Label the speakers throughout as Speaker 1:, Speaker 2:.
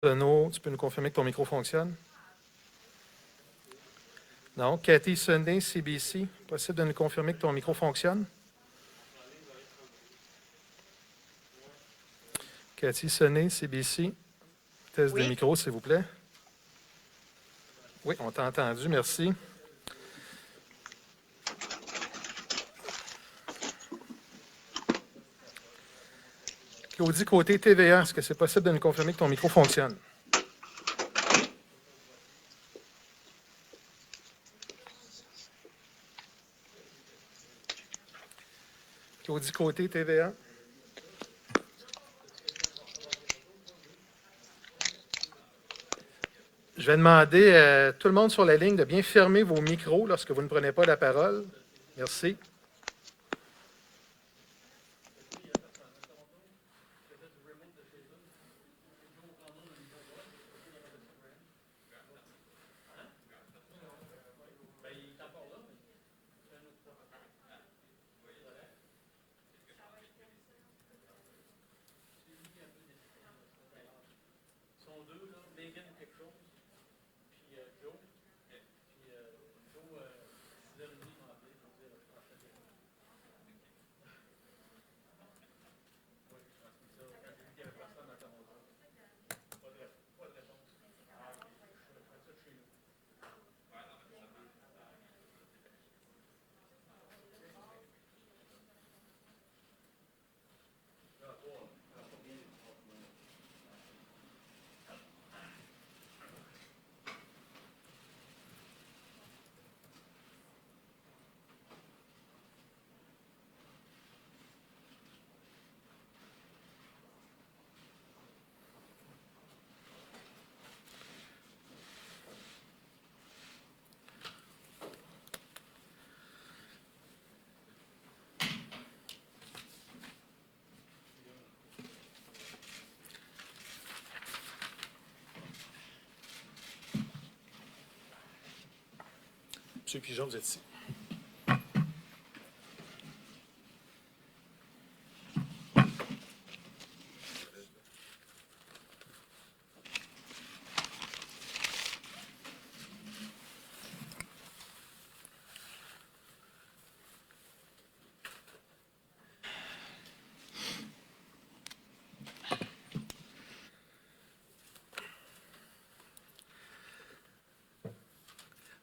Speaker 1: Renaud, tu peux nous confirmer que ton micro fonctionne? Non. Cathy Sunday, CBC, possible de nous confirmer que ton micro fonctionne? Cathy Sunday, CBC, test de micro, s'il vous plaît. Oui, on t'a entendu, merci. Claudie Côté, TVA, est-ce que c'est possible de nous confirmer que ton micro fonctionne? Claudie Côté, TVA. Je vais demander à tout le monde sur la ligne de bien fermer vos micros lorsque vous ne prenez pas la parole. Merci. Monsieur Pigeon, vous êtes ici.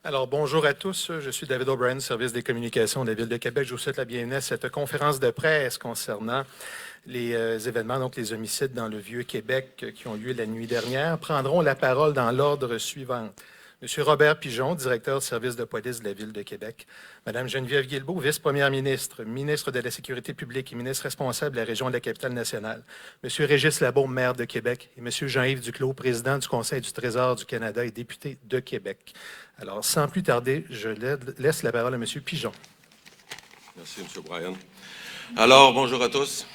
Speaker 1: Alors, bonjour à tous. Je suis David O'Brien, service des communications de la Ville de Québec. Je vous souhaite la bienvenue à cette conférence de presse concernant les événements, donc les homicides dans le Vieux-Québec qui ont lieu la nuit dernière. Prendront la parole dans l'ordre suivant. Monsieur Robert Pigeon, directeur du service de police de la Ville de Québec. Madame Geneviève Guilbeault, vice-première ministre, ministre de la Sécurité publique et ministre responsable de la région de la Capitale-Nationale. Monsieur Régis Labaume, maire de Québec. Et monsieur Jean-Yves Duclos, président du Conseil du Trésor du Canada et député de Québec. Alors, sans plus tarder, je laisse la parole à monsieur Pigeon.
Speaker 2: Merci, monsieur Brian. Alors, bonjour à tous.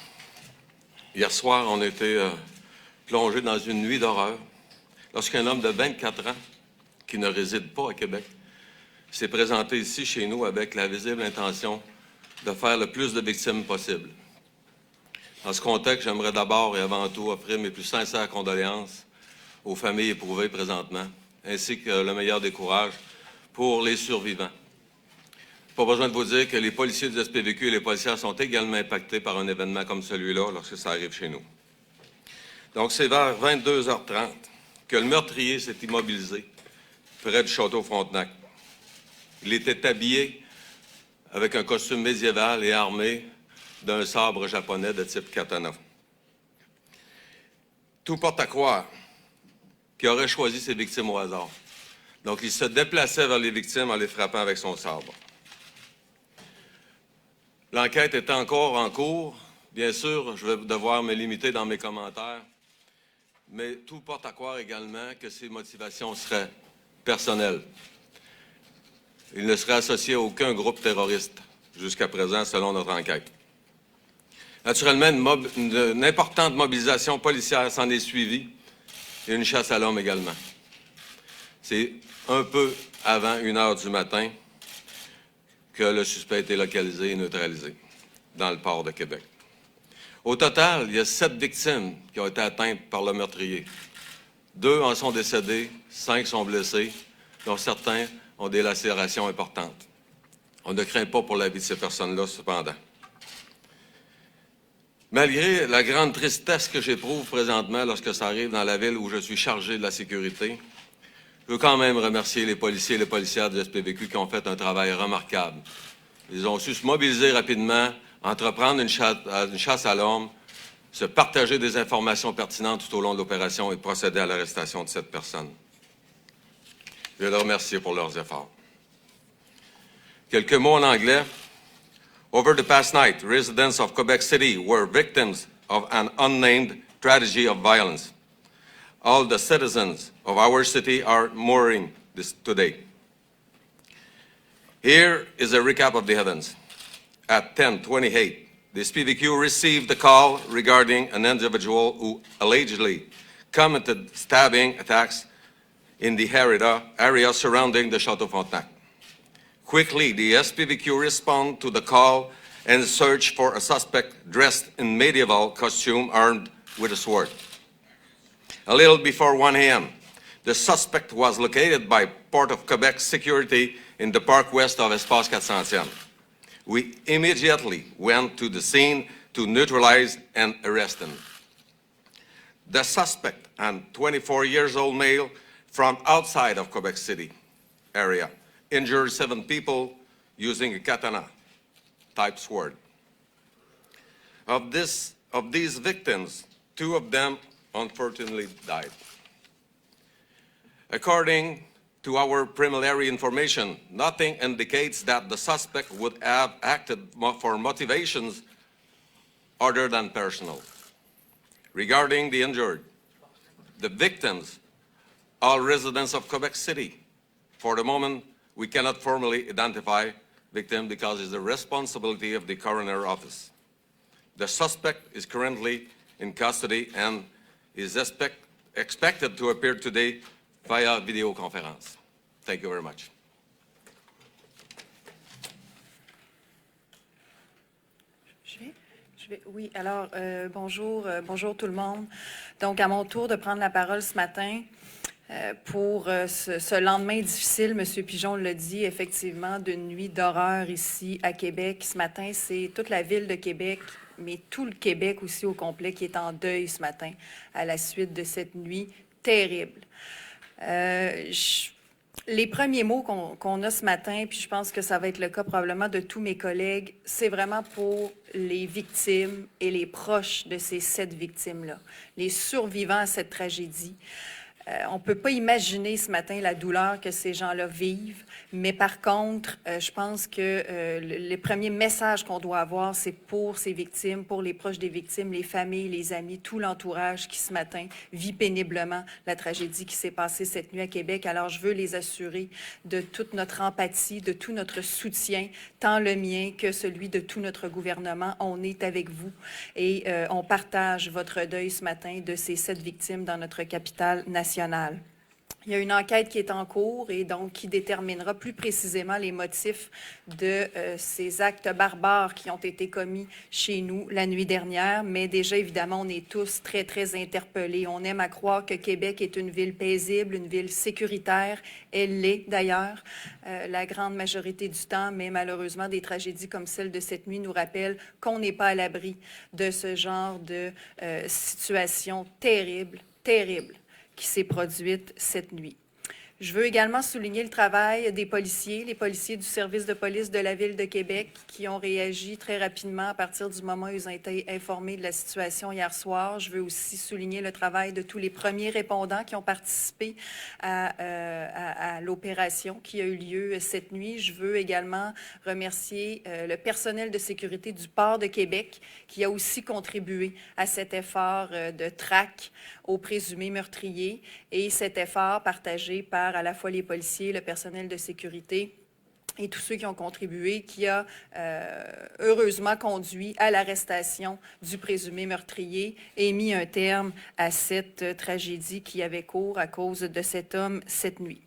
Speaker 2: Hier soir, on a été plongé dans une nuit d'horreur lorsqu'un homme de 24 ans qui ne réside pas à Québec s'est présenté ici chez nous avec la visible intention de faire le plus de victimes possible. Dans ce contexte, j'aimerais d'abord et avant tout offrir mes plus sincères condoléances aux familles éprouvées présentement, ainsi que le meilleur des courages pour les survivants. Pas besoin de vous dire que les policiers du SPVQ et les policières sont également impactés par un événement comme celui-là lorsque ça arrive chez nous. Donc, c'est vers 22h30 que le meurtrier s'est immobilisé près du château Frontenac. Il était habillé avec un costume médiéval et armé d'un sabre japonais de type katana. Tout porte à croire qu'il aurait choisi ses victimes au hasard. Donc, il se déplaçait vers les victimes en les frappant avec son sabre. L'enquête est encore en cours. Bien sûr, je vais devoir me limiter dans mes commentaires, mais tout porte à croire également que ses motivations seraient personnelles. Il ne serait associé à aucun groupe terroriste jusqu'à présent, selon notre enquête. Naturellement, une importante mobilisation policière s'en est suivie et une chasse à l'homme également. C'est un peu avant 1h du matin que le suspect a été localisé et neutralisé dans le port de Québec. Au total, il y a 7 victimes qui ont été atteintes par le meurtrier. 2 en sont décédés, 5 sont blessés, dont certains ont des lacérations importantes. On ne craint pas pour la vie de ces personnes-là, cependant. Malgré la grande tristesse que j'éprouve présentement lorsque ça arrive dans la ville où je suis chargé de la sécurité, je veux quand même remercier les policiers et les policières du SPVQ qui ont fait un travail remarquable. Ils ont su se mobiliser rapidement, entreprendre une chasse à l'homme, se partager des informations pertinentes tout au long de l'opération et procéder à l'arrestation de cette personne. Je veux les remercier pour leurs efforts. Quelques mots en anglais. Over the past night, residents of Quebec City were victims of an unnamed tragedy of violence. All the citizens of our city are mourning this today. Here is a recap of the events. At 10:28, the SPVQ received a call regarding an individual who allegedly committed stabbing attacks in the area surrounding the Chateau Frontenac. Quickly, the SPVQ responded to the call and searched for a suspect dressed in medieval costume armed with a sword. A little before 1 a.m., the suspect was located by Port of Quebec security in the park west of Espace 400. We immediately went to the scene to neutralize and arrest him. The suspect, a 24-year-old male from outside of Quebec City area, injured 7 people using a katana-type sword. Of these victims, 2 of them unfortunately died. According to our preliminary information, nothing indicates that the suspect would have acted for motivations other than personal. Regarding the injured, the victims, all residents of Quebec City. For the moment, we cannot formally identify victim because it's the responsibility of the coroner office. The suspect is currently in custody and is expected to appear today via video conference. Thank you very much.
Speaker 3: Oui, alors, bonjour tout le monde. Donc, à mon tour de prendre la parole ce matin pour ce lendemain difficile, M. Pigeon l'a dit, effectivement, d'une nuit d'horreur ici à Québec. Ce matin, c'est toute la ville de Québec, mais tout le Québec aussi au complet qui est en deuil ce matin à la suite de cette nuit terrible. Les premiers mots qu'on a ce matin, puis je pense que ça va être le cas probablement de tous mes collègues, c'est vraiment pour les victimes et les proches de ces 7 victimes-là, les survivants à cette tragédie. On ne peut pas imaginer ce matin la douleur que ces gens-là vivent, mais par contre, je pense que le premier message qu'on doit avoir, c'est pour ces victimes, pour les proches des victimes, les familles, les amis, tout l'entourage qui ce matin vit péniblement la tragédie qui s'est passée cette nuit à Québec. Alors, je veux les assurer de toute notre empathie, de tout notre soutien, tant le mien que celui de tout notre gouvernement. On est avec vous et on partage votre deuil ce matin de ces 7 victimes dans notre capitale nationale. Il y a une enquête qui est en cours et donc qui déterminera plus précisément les motifs de ces actes barbares qui ont été commis chez nous la nuit dernière. Mais déjà, évidemment, on est tous très, très interpellés. On aime à croire que Québec est une ville paisible, une ville sécuritaire. Elle l'est d'ailleurs la grande majorité du temps, mais malheureusement, des tragédies comme celle de cette nuit nous rappellent qu'on n'est pas à l'abri de ce genre de situation terrible, terrible qui s'est produite cette nuit. Je veux également souligner le travail des policiers, les policiers du service de police de la Ville de Québec qui ont réagi très rapidement à partir du moment où ils ont été informés de la situation hier soir. Je veux aussi souligner le travail de tous les premiers répondants qui ont participé à l'opération qui a eu lieu cette nuit. Je veux également remercier le personnel de sécurité du Port de Québec qui a aussi contribué à cet effort de traque aux présumés meurtriers et cet effort partagé par à la fois les policiers, le personnel de sécurité et tous ceux qui ont contribué, qui a heureusement conduit à l'arrestation du présumé meurtrier et mis un terme à cette tragédie qui avait cours à cause de cet homme cette nuit.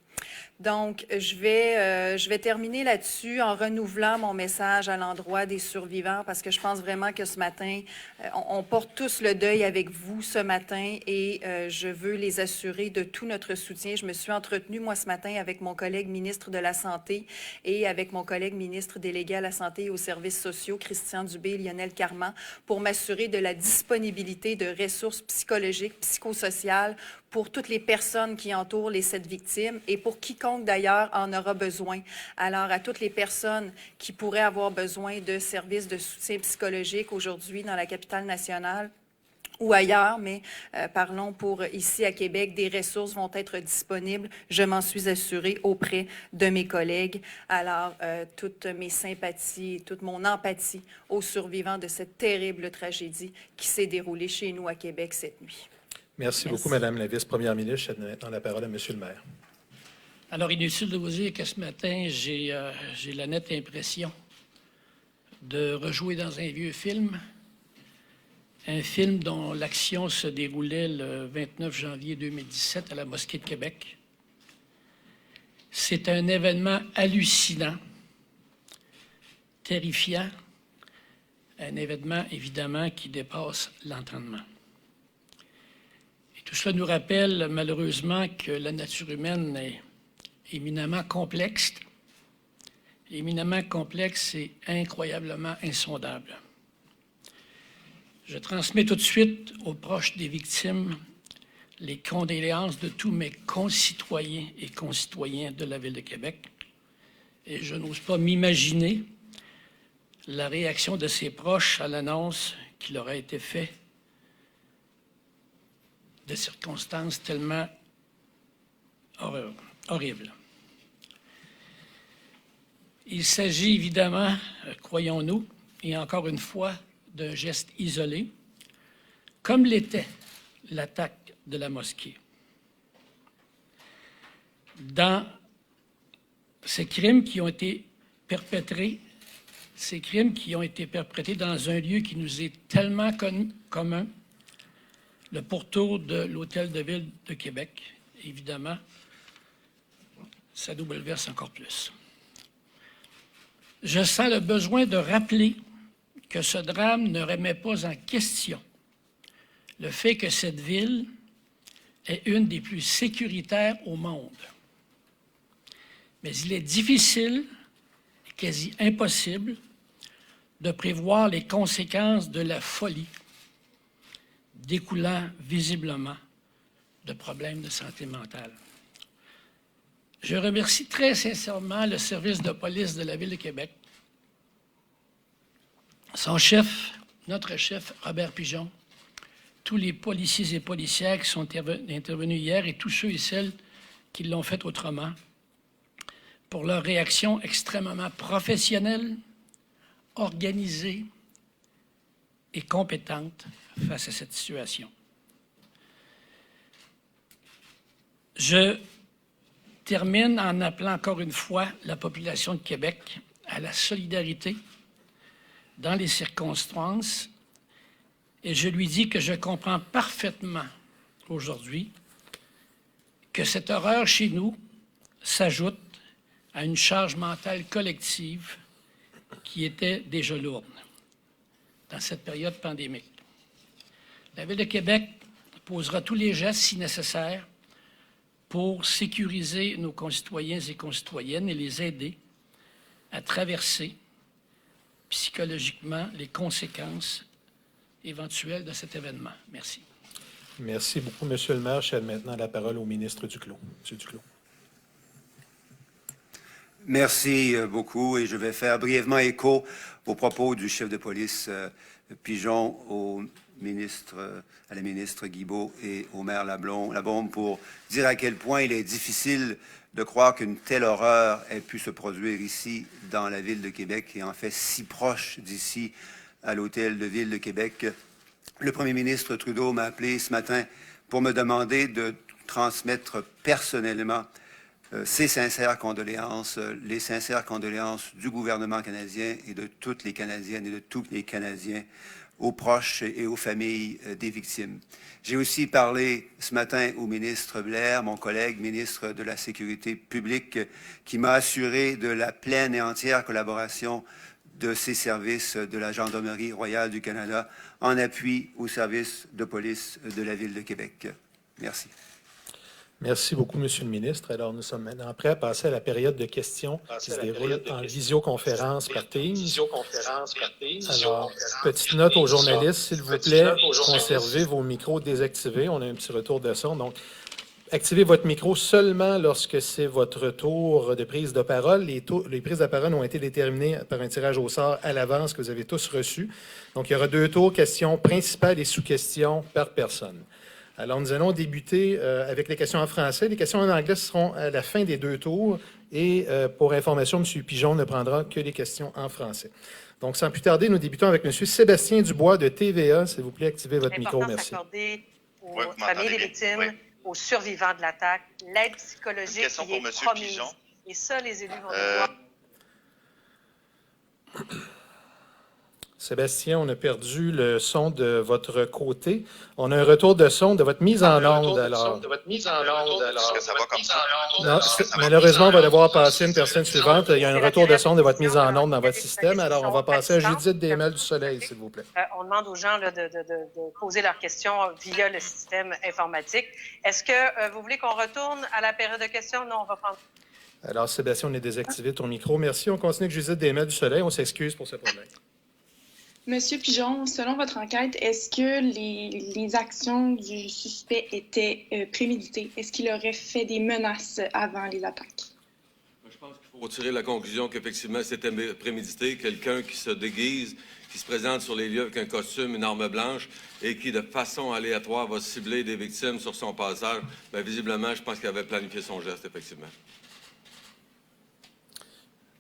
Speaker 3: Donc, je vais terminer là-dessus en renouvelant mon message à l'endroit des survivants parce que je pense vraiment que ce matin, on porte tous le deuil avec vous ce matin et je veux les assurer de tout notre soutien. Je me suis entretenue, moi, ce matin avec mon collègue ministre de la Santé et avec mon collègue ministre délégué à la Santé et aux services sociaux, Christian Dubé et Lionel Carman, pour m'assurer de la disponibilité de ressources psychologiques, psychosociales pour toutes les personnes qui entourent les 7 victimes et pour quiconque d'ailleurs en aura besoin. Alors, à toutes les personnes qui pourraient avoir besoin de services de soutien psychologique aujourd'hui dans la capitale nationale, ou ailleurs, mais parlons pour ici à Québec, des ressources vont être disponibles. Je m'en suis assurée auprès de mes collègues. Alors, toutes mes sympathies, toute mon empathie aux survivants de cette terrible tragédie qui s'est déroulée chez nous à Québec cette nuit.
Speaker 1: Merci beaucoup, Madame la vice-première ministre. Je donne maintenant la parole à Monsieur le maire.
Speaker 4: Alors, inutile de vous dire que ce matin, j'ai la nette impression de rejouer dans un vieux film, un film dont l'action se déroulait le 29 janvier 2017 à la Mosquée de Québec. C'est un événement hallucinant, terrifiant, un événement évidemment qui dépasse l'entendement. Et tout cela nous rappelle malheureusement que la nature humaine est éminemment complexe et incroyablement insondable. Je transmets tout de suite aux proches des victimes les condoléances de tous mes concitoyens et concitoyennes de la Ville de Québec. Et je n'ose pas m'imaginer la réaction de ses proches à l'annonce qui leur a été faite de circonstances tellement horribles. Il s'agit évidemment, croyons-nous, et encore une fois, d'un geste isolé, comme l'était l'attaque de la mosquée. Dans ces crimes qui ont été perpétrés, dans un lieu qui nous est tellement commun, le pourtour de l'Hôtel de Ville de Québec, évidemment, ça nous bouleverse encore plus. Je sens le besoin de rappeler que ce drame ne remet pas en question le fait que cette ville est une des plus sécuritaires au monde. Mais il est difficile, quasi impossible, de prévoir les conséquences de la folie découlant visiblement de problèmes de santé mentale. Je remercie très sincèrement le service de police de la Ville de Québec, son chef, notre chef, Robert Pigeon, tous les policiers et policières qui sont intervenus hier et tous ceux et celles qui l'ont fait autrement, pour leur réaction extrêmement professionnelle, organisée et compétente face à cette situation. Je termine en appelant encore une fois la population de Québec à la solidarité dans les circonstances, et je lui dis que je comprends parfaitement aujourd'hui que cette horreur chez nous s'ajoute à une charge mentale collective qui était déjà lourde dans cette période pandémique. La Ville de Québec posera tous les gestes si nécessaire pour sécuriser nos concitoyens et concitoyennes et les aider à traverser psychologiquement les conséquences éventuelles de cet événement. Merci.
Speaker 1: Merci beaucoup, Monsieur le maire. Je cède maintenant la parole au ministre Duclos. Monsieur Duclos.
Speaker 5: Merci beaucoup et je vais faire brièvement écho aux propos du chef de police Pigeon à la ministre Guilbeault et au maire Labaume pour dire à quel point il est difficile de croire qu'une telle horreur ait pu se produire ici dans la Ville de Québec et en fait si proche d'ici à l'Hôtel de Ville de Québec. Le premier ministre Trudeau m'a appelé ce matin pour me demander de transmettre personnellement ses sincères condoléances, les sincères condoléances du gouvernement canadien et de toutes les Canadiennes et de tous les Canadiens aux proches et aux familles des victimes. J'ai aussi parlé ce matin au ministre Blair, mon collègue ministre de la Sécurité publique, qui m'a assuré de la pleine et entière collaboration de ces services de la Gendarmerie royale du Canada en appui aux services de police de la Ville de Québec. Merci.
Speaker 1: Merci beaucoup, Monsieur le ministre. Alors, nous sommes maintenant prêts à passer à la période de questions qui se déroule en visioconférence par Teams. Alors, petite note aux journalistes, s'il vous plaît, conservez vos micros désactivés. On a un petit retour de son. Donc, activez votre micro seulement lorsque c'est votre tour de prise de parole. Les prises de parole ont été déterminées par un tirage au sort à l'avance que vous avez tous reçu. Donc, il y aura 2 tours, questions principales et sous-questions par personne. Alors, nous allons débuter avec les questions en français. Les questions en anglais seront à la fin des 2 tours. Et pour information, M. Pigeon ne prendra que les questions en français. Donc, sans plus tarder, nous débutons avec M. Sébastien Dubois de TVA. S'il vous plaît, activez votre micro. Merci.
Speaker 6: S'accorder aux familles des victimes, aux survivants de l'attaque, l'aide psychologique qui est promise. Pigeon. Et ça, les élus vont devoir...
Speaker 1: Sébastien, on a perdu le son de votre côté. On a un retour de son de votre mise en onde. Alors,
Speaker 7: est-ce que ça va comme ça?
Speaker 1: Non, malheureusement, on va devoir passer à une personne suivante. Il y a un retour de son de votre mise en onde dans votre système. Alors, on va passer à Judith Desmelles du Soleil, s'il vous plaît.
Speaker 6: On demande aux gens là, de poser leurs questions via le système informatique. Est-ce que vous voulez qu'on retourne à la période de questions? Non, on va prendre...
Speaker 1: Alors, Sébastien, on a désactivé ton micro. Merci. On continue avec Judith Desmelles du Soleil. On s'excuse pour ce problème.
Speaker 8: Monsieur Pigeon, selon votre enquête, est-ce que les actions du suspect étaient préméditées? Est-ce qu'il aurait fait des menaces avant les attaques?
Speaker 2: Je pense qu'il faut tirer la conclusion qu'effectivement, c'était prémédité. Quelqu'un qui se déguise, qui se présente sur les lieux avec un costume, une arme blanche et qui, de façon aléatoire, va cibler des victimes sur son passage. Bien, visiblement, je pense qu'il avait planifié son geste, effectivement.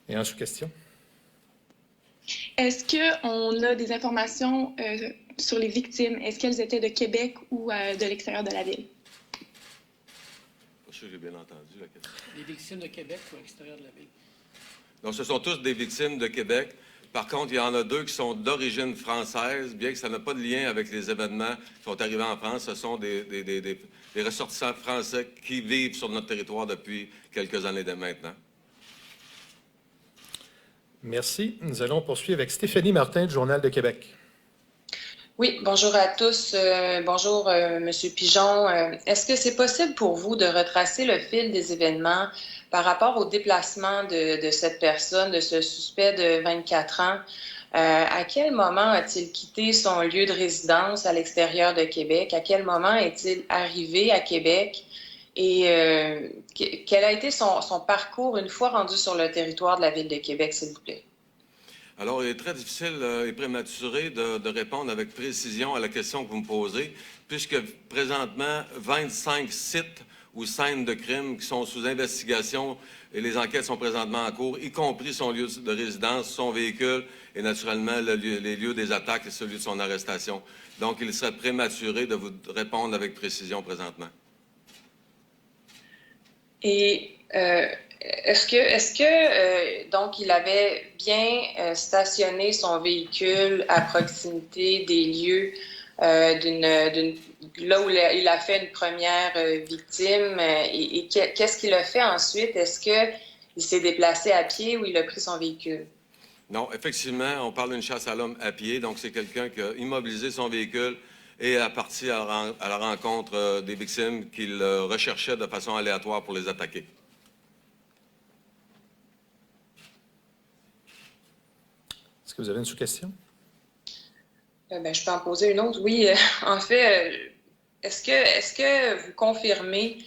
Speaker 1: Et en sous-question?
Speaker 8: Est-ce qu'on a des informations sur les victimes? Est-ce qu'elles étaient de Québec ou de l'extérieur de la ville?
Speaker 2: Je sais que j'ai bien entendu la question.
Speaker 4: Les victimes de Québec ou à l'extérieur de la ville?
Speaker 2: Donc, ce sont tous des victimes de Québec. Par contre, il y en a 2 qui sont d'origine française, bien que ça n'a pas de lien avec les événements qui sont arrivés en France. Ce sont des ressortissants français qui vivent sur notre territoire depuis quelques années maintenant.
Speaker 1: Merci. Nous allons poursuivre avec Stéphanie Martin du Journal de Québec.
Speaker 9: Oui, bonjour à tous. Bonjour, Monsieur Pigeon. Est-ce que c'est possible pour vous de retracer le fil des événements par rapport au déplacement de cette personne, de ce suspect de 24 ans? À quel moment a-t-il quitté son lieu de résidence à l'extérieur de Québec? À quel moment est-il arrivé à Québec? Et quel a été son parcours une fois rendu sur le territoire de la Ville de Québec, s'il vous plaît?
Speaker 2: Alors, il est très difficile et prématuré de répondre avec précision à la question que vous me posez, puisque présentement, 25 sites ou scènes de crimes qui sont sous investigation et les enquêtes sont présentement en cours, y compris son lieu de résidence, son véhicule et naturellement les lieux des attaques et celui de son arrestation. Donc, il serait prématuré de vous répondre avec précision présentement.
Speaker 9: Et est-ce que donc il avait bien stationné son véhicule à proximité des lieux là où il a fait une première victime et qu'est-ce qu'il a fait ensuite? Est-ce qu'il s'est déplacé à pied ou il a pris son véhicule?
Speaker 2: Non, effectivement, on parle d'une chasse à l'homme à pied, donc c'est quelqu'un qui a immobilisé son véhicule et a parti à la rencontre des victimes qu'il recherchait de façon aléatoire pour les attaquer.
Speaker 1: Est-ce que vous avez une sous-question?
Speaker 9: Je peux en poser une autre. Oui, en fait, est-ce que vous confirmez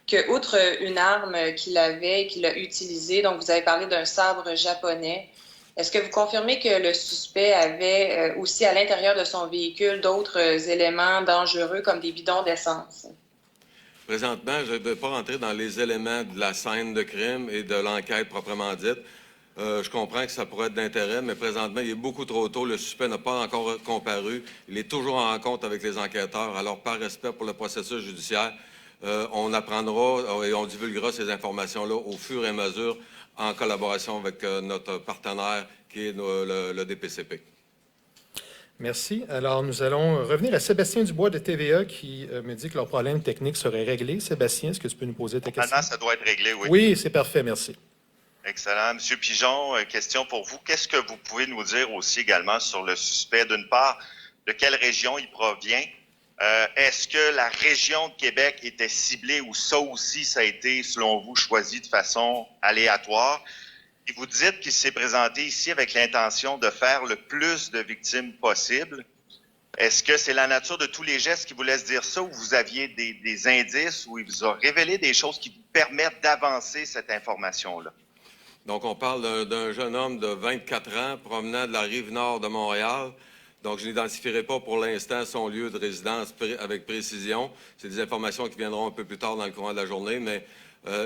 Speaker 9: que, outre une arme qu'il avait et qu'il a utilisée, donc vous avez parlé d'un sabre japonais, est-ce que vous confirmez que le suspect avait aussi à l'intérieur de son véhicule d'autres éléments dangereux comme des bidons d'essence?
Speaker 2: Présentement, je ne vais pas rentrer dans les éléments de la scène de crime et de l'enquête proprement dite. Je comprends que ça pourrait être d'intérêt, mais présentement, il est beaucoup trop tôt. Le suspect n'a pas encore comparu. Il est toujours en rencontre avec les enquêteurs. Alors, par respect pour le processus judiciaire, on apprendra et on divulguera ces informations-là au fur et à mesure en collaboration avec notre partenaire qui est le DPCP.
Speaker 1: Merci. Alors, nous allons revenir à Sébastien Dubois de TVA qui me dit que leur problème technique serait réglé. Sébastien, est-ce que tu peux nous poser ta question?
Speaker 7: Maintenant, ça doit être réglé, oui.
Speaker 1: Oui, c'est parfait, merci.
Speaker 7: Excellent. Monsieur Pigeon, question pour vous. Qu'est-ce que vous pouvez nous dire aussi également sur le suspect? D'une part, de quelle région il provient? Est-ce que la région de Québec était ciblée ou ça aussi, ça a été, selon vous, choisi de façon aléatoire? Et vous dites qu'il s'est présenté ici avec l'intention de faire le plus de victimes possible. Est-ce que c'est la nature de tous les gestes qui vous laisse dire ça ou vous aviez des indices où il vous a révélé des choses qui vous permettent d'avancer cette information-là?
Speaker 2: Donc, on parle d'un jeune homme de 24 ans provenant de la rive nord de Montréal. Donc, je n'identifierai pas pour l'instant son lieu de résidence avec précision. C'est des informations qui viendront un peu plus tard dans le courant de la journée, mais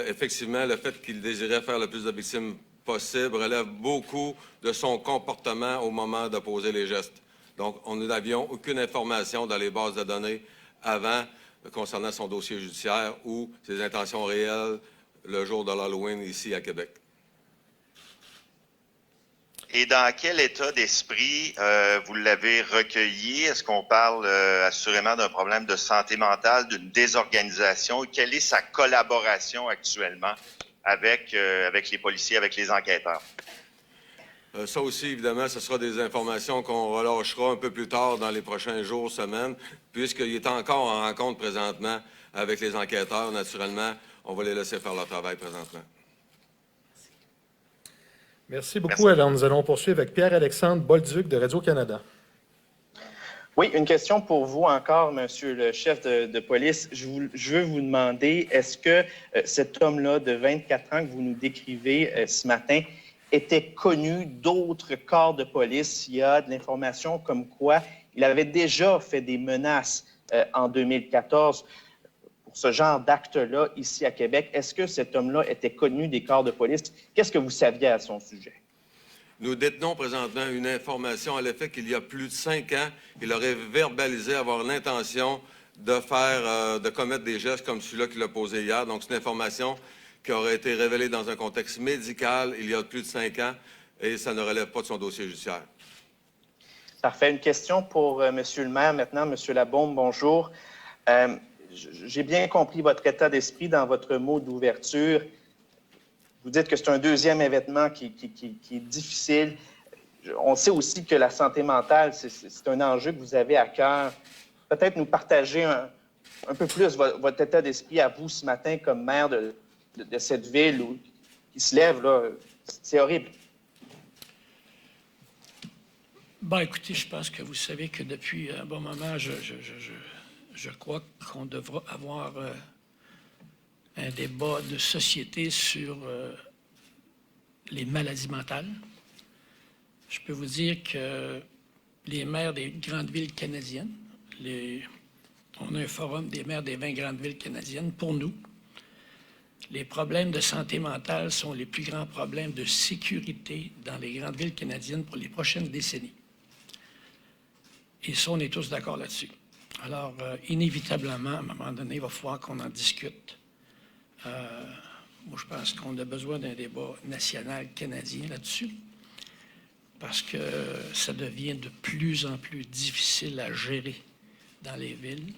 Speaker 2: effectivement, le fait qu'il désirait faire le plus de victimes possible relève beaucoup de son comportement au moment de poser les gestes. Donc, nous n'avions aucune information dans les bases de données avant concernant son dossier judiciaire ou ses intentions réelles le jour de l'Halloween ici à Québec.
Speaker 7: Et dans quel état d'esprit vous l'avez recueilli? Est-ce qu'on parle assurément d'un problème de santé mentale, d'une désorganisation? Quelle est sa collaboration actuellement avec les policiers, avec les enquêteurs?
Speaker 2: Ça aussi, évidemment, ce sera des informations qu'on relâchera un peu plus tard dans les prochains jours, semaines, puisqu'il est encore en rencontre présentement avec les enquêteurs. Naturellement, on va les laisser faire leur travail présentement.
Speaker 1: Merci beaucoup. Alors, nous allons poursuivre avec Pierre-Alexandre Bolduc de Radio-Canada.
Speaker 10: Oui, une question pour vous encore, monsieur le chef de police. Je veux vous demander, est-ce que cet homme-là de 24 ans que vous nous décrivez ce matin était connu d'autres corps de police? Il y a de l'information comme quoi il avait déjà fait des menaces en 2014 pour ce genre d'acte-là ici à Québec. Est-ce que cet homme-là était connu des corps de police? Qu'est-ce que vous saviez à son sujet?
Speaker 2: Nous détenons présentement une information à l'effet qu'il y a plus de 5 ans, il aurait verbalisé avoir l'intention de commettre des gestes comme celui-là qu'il a posé hier. Donc, c'est une information qui aurait été révélée dans un contexte médical il y a plus de 5 ans et ça ne relève pas de son dossier judiciaire. Parfait.
Speaker 10: Une question pour monsieur le maire maintenant. Monsieur Labaume, bonjour. J'ai bien compris votre état d'esprit dans votre mot d'ouverture. Vous dites que c'est un deuxième événement qui est difficile. On sait aussi que la santé mentale, c'est un enjeu que vous avez à cœur. Peut-être nous partager un peu plus votre état d'esprit à vous ce matin comme maire de cette ville qui se lève, là. C'est horrible.
Speaker 4: Bon, écoutez, je pense que vous savez que depuis un bon moment, je crois qu'on devra avoir un débat de société sur les maladies mentales. Je peux vous dire que les maires des grandes villes canadiennes, on a un forum des maires des 20 grandes villes canadiennes. Pour nous, les problèmes de santé mentale sont les plus grands problèmes de sécurité dans les grandes villes canadiennes pour les prochaines décennies. Et ça, on est tous d'accord là-dessus. Alors, inévitablement, à un moment donné, il va falloir qu'on en discute. Moi, je pense qu'on a besoin d'un débat national canadien là-dessus, parce que ça devient de plus en plus difficile à gérer dans les villes.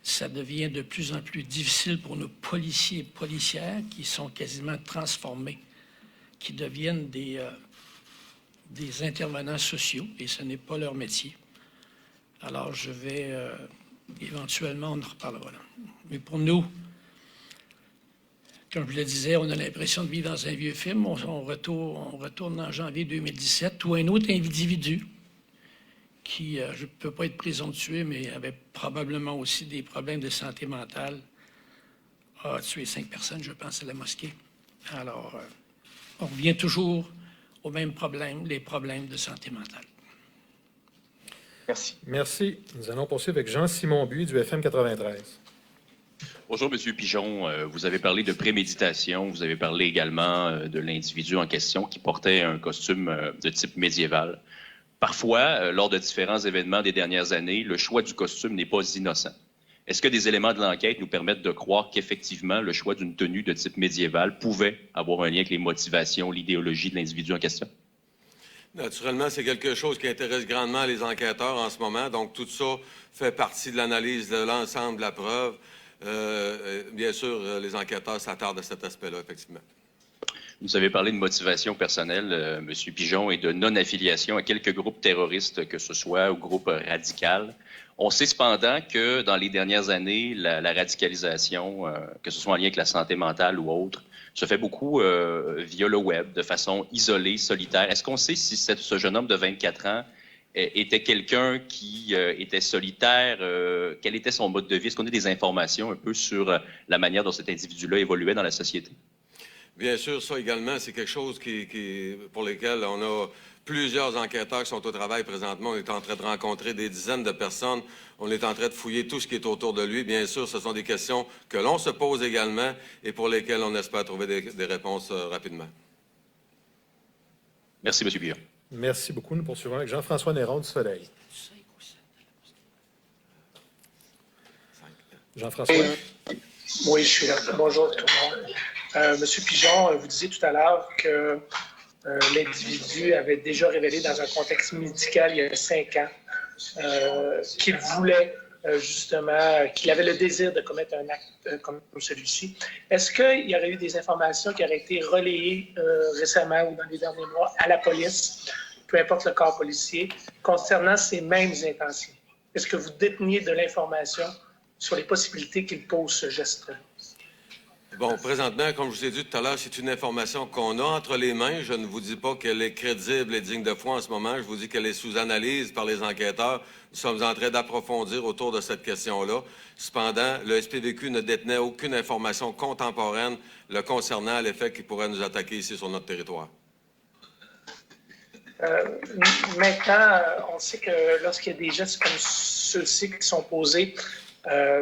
Speaker 4: Ça devient de plus en plus difficile pour nos policiers et policières qui sont quasiment transformés, qui deviennent des intervenants sociaux, et ce n'est pas leur métier. Alors, je vais éventuellement, on en reparlera là. Mais pour nous, comme je le disais, on a l'impression de vivre dans un vieux film. On retourne en janvier 2017 où un autre individu qui, je ne peux pas être présomptueux, mais avait probablement aussi des problèmes de santé mentale, a tué 5 personnes, je pense, à la mosquée. Alors, on revient toujours au même problème, les problèmes de santé mentale.
Speaker 10: Merci.
Speaker 1: Merci. Nous allons poursuivre avec Jean-Simon Buis du FM 93.
Speaker 11: Bonjour, M. Pigeon. Vous avez parlé de préméditation. Vous avez parlé également de l'individu en question qui portait un costume de type médiéval. Parfois, lors de différents événements des dernières années, le choix du costume n'est pas innocent. Est-ce que des éléments de l'enquête nous permettent de croire qu'effectivement, le choix d'une tenue de type médiéval pouvait avoir un lien avec les motivations, l'idéologie de l'individu en question?
Speaker 2: Naturellement, c'est quelque chose qui intéresse grandement les enquêteurs en ce moment. Donc, tout ça fait partie de l'analyse de l'ensemble de la preuve. Bien sûr, les enquêteurs s'attardent à cet aspect-là, effectivement.
Speaker 11: Vous avez parlé de motivation personnelle, M. Pigeon, et de non-affiliation à quelques groupes terroristes, que ce soit au groupe radical. On sait cependant que dans les dernières années, la radicalisation, que ce soit en lien avec la santé mentale ou autre, se fait beaucoup via le web, de façon isolée, solitaire. Est-ce qu'on sait si ce jeune homme de 24 ans était quelqu'un qui était solitaire? Quel était son mode de vie? Est-ce qu'on a des informations un peu sur la manière dont cet individu-là évoluait dans la société?
Speaker 2: Bien sûr, ça également, c'est quelque chose pour lequel on a plusieurs enquêteurs qui sont au travail présentement. On est en train de rencontrer des dizaines de personnes. On est en train de fouiller tout ce qui est autour de lui. Bien sûr, ce sont des questions que l'on se pose également et pour lesquelles on espère trouver des réponses rapidement.
Speaker 11: Merci, M. Pigeon.
Speaker 1: Merci beaucoup. Nous poursuivons avec Jean-François Néron du Soleil. Jean-François.
Speaker 12: Oui, je suis là. Bonjour tout le monde. Monsieur Pigeon, vous disiez tout à l'heure que l'individu avait déjà révélé dans un contexte médical il y a 5 ans qu'il voulait justement, qu'il avait le désir de commettre un acte comme celui-ci. Est-ce qu'il y aurait eu des informations qui auraient été relayées récemment ou dans les derniers mois à la police, peu importe le corps policier, concernant ces mêmes intentions? Est-ce que vous déteniez de l'information sur les possibilités qu'il pose ce geste-là?
Speaker 2: Bon, présentement, comme je vous ai dit tout à l'heure, c'est une information qu'on a entre les mains. Je ne vous dis pas qu'elle est crédible et digne de foi en ce moment. Je vous dis qu'elle est sous analyse par les enquêteurs. Nous sommes en train d'approfondir autour de cette question-là. Cependant, le SPVQ ne détenait aucune information contemporaine le concernant à l'effet qu'il pourrait nous attaquer ici sur notre territoire.
Speaker 12: Maintenant, on sait que lorsqu'il y a des gestes comme ceux-ci qui sont posés,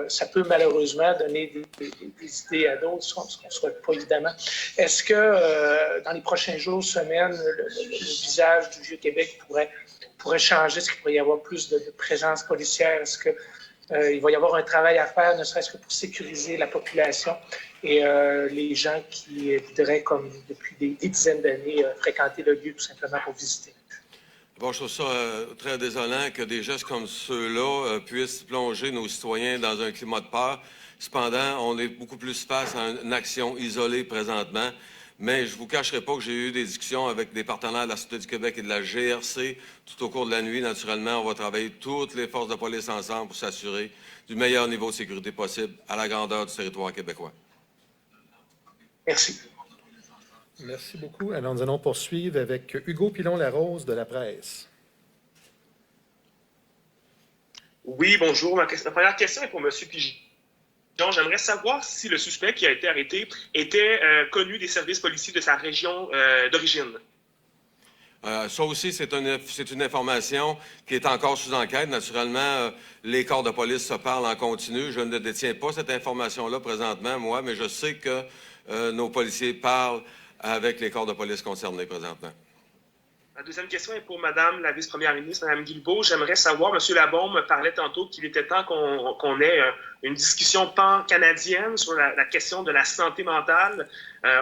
Speaker 12: ça peut malheureusement donner des idées à d'autres, ce qu'on ne souhaite pas évidemment. Est-ce que dans les prochains jours, semaines, le visage du Vieux-Québec pourrait changer? Est-ce qu'il pourrait y avoir plus de présence policière? Est-ce qu'il va y avoir un travail à faire, ne serait-ce que pour sécuriser la population et les gens qui voudraient, comme depuis des dizaines d'années, fréquenter le lieu tout simplement pour visiter?
Speaker 2: Bon, je trouve ça très désolant que des gestes comme ceux-là puissent plonger nos citoyens dans un climat de peur. Cependant, on est beaucoup plus face à une action isolée présentement. Mais je ne vous cacherai pas que j'ai eu des discussions avec des partenaires de la Sûreté du Québec et de la GRC tout au cours de la nuit. Naturellement, on va travailler toutes les forces de police ensemble pour s'assurer du meilleur niveau de sécurité possible à la grandeur du territoire québécois.
Speaker 12: Merci.
Speaker 1: Merci beaucoup. Alors, nous allons poursuivre avec Hugo Pilon-Larose de La Presse.
Speaker 13: Oui, bonjour. Ma première question est pour M. Pigeon. J'aimerais savoir si le suspect qui a été arrêté était connu des services policiers de sa région d'origine.
Speaker 2: Ça aussi, c'est une information qui est encore sous enquête. Naturellement, les corps de police se parlent en continu. Je ne détiens pas cette information-là présentement, moi, mais je sais que nos policiers parlent avec les corps de police concernés présentement.
Speaker 13: La deuxième question est pour Mme la vice-première ministre, Mme Guilbeault. J'aimerais savoir, M. Labaume parlait tantôt qu'il était temps qu'on ait une discussion pan-canadienne sur la question de la santé mentale.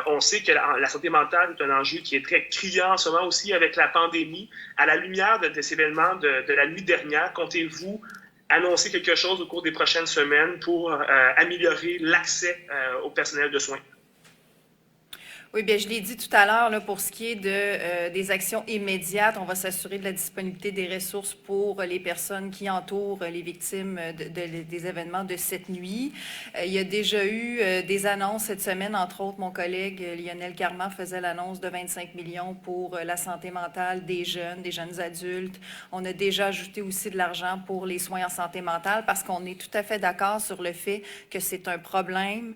Speaker 13: On sait que la santé mentale est un enjeu qui est très criant en ce moment aussi avec la pandémie. À la lumière de ces événements de la nuit dernière, comptez-vous annoncer quelque chose au cours des prochaines semaines pour améliorer l'accès au personnel de soins?
Speaker 3: Oui, bien, je l'ai dit tout à l'heure, là, pour ce qui est des actions immédiates, on va s'assurer de la disponibilité des ressources pour les personnes qui entourent les victimes des événements de cette nuit. Il y a déjà eu des annonces cette semaine, entre autres, mon collègue Lionel Carman faisait l'annonce de 25 millions pour la santé mentale des jeunes adultes. On a déjà ajouté aussi de l'argent pour les soins en santé mentale parce qu'on est tout à fait d'accord sur le fait que c'est un problème,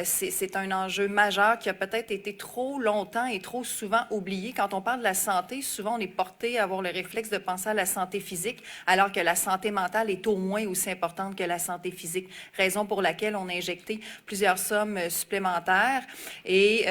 Speaker 3: c'est un enjeu majeur qui a peut-être été trop longtemps et trop souvent oublié. Quand on parle de la santé, souvent on est porté à avoir le réflexe de penser à la santé physique, alors que la santé mentale est au moins aussi importante que la santé physique. Raison pour laquelle on a injecté plusieurs sommes supplémentaires. Et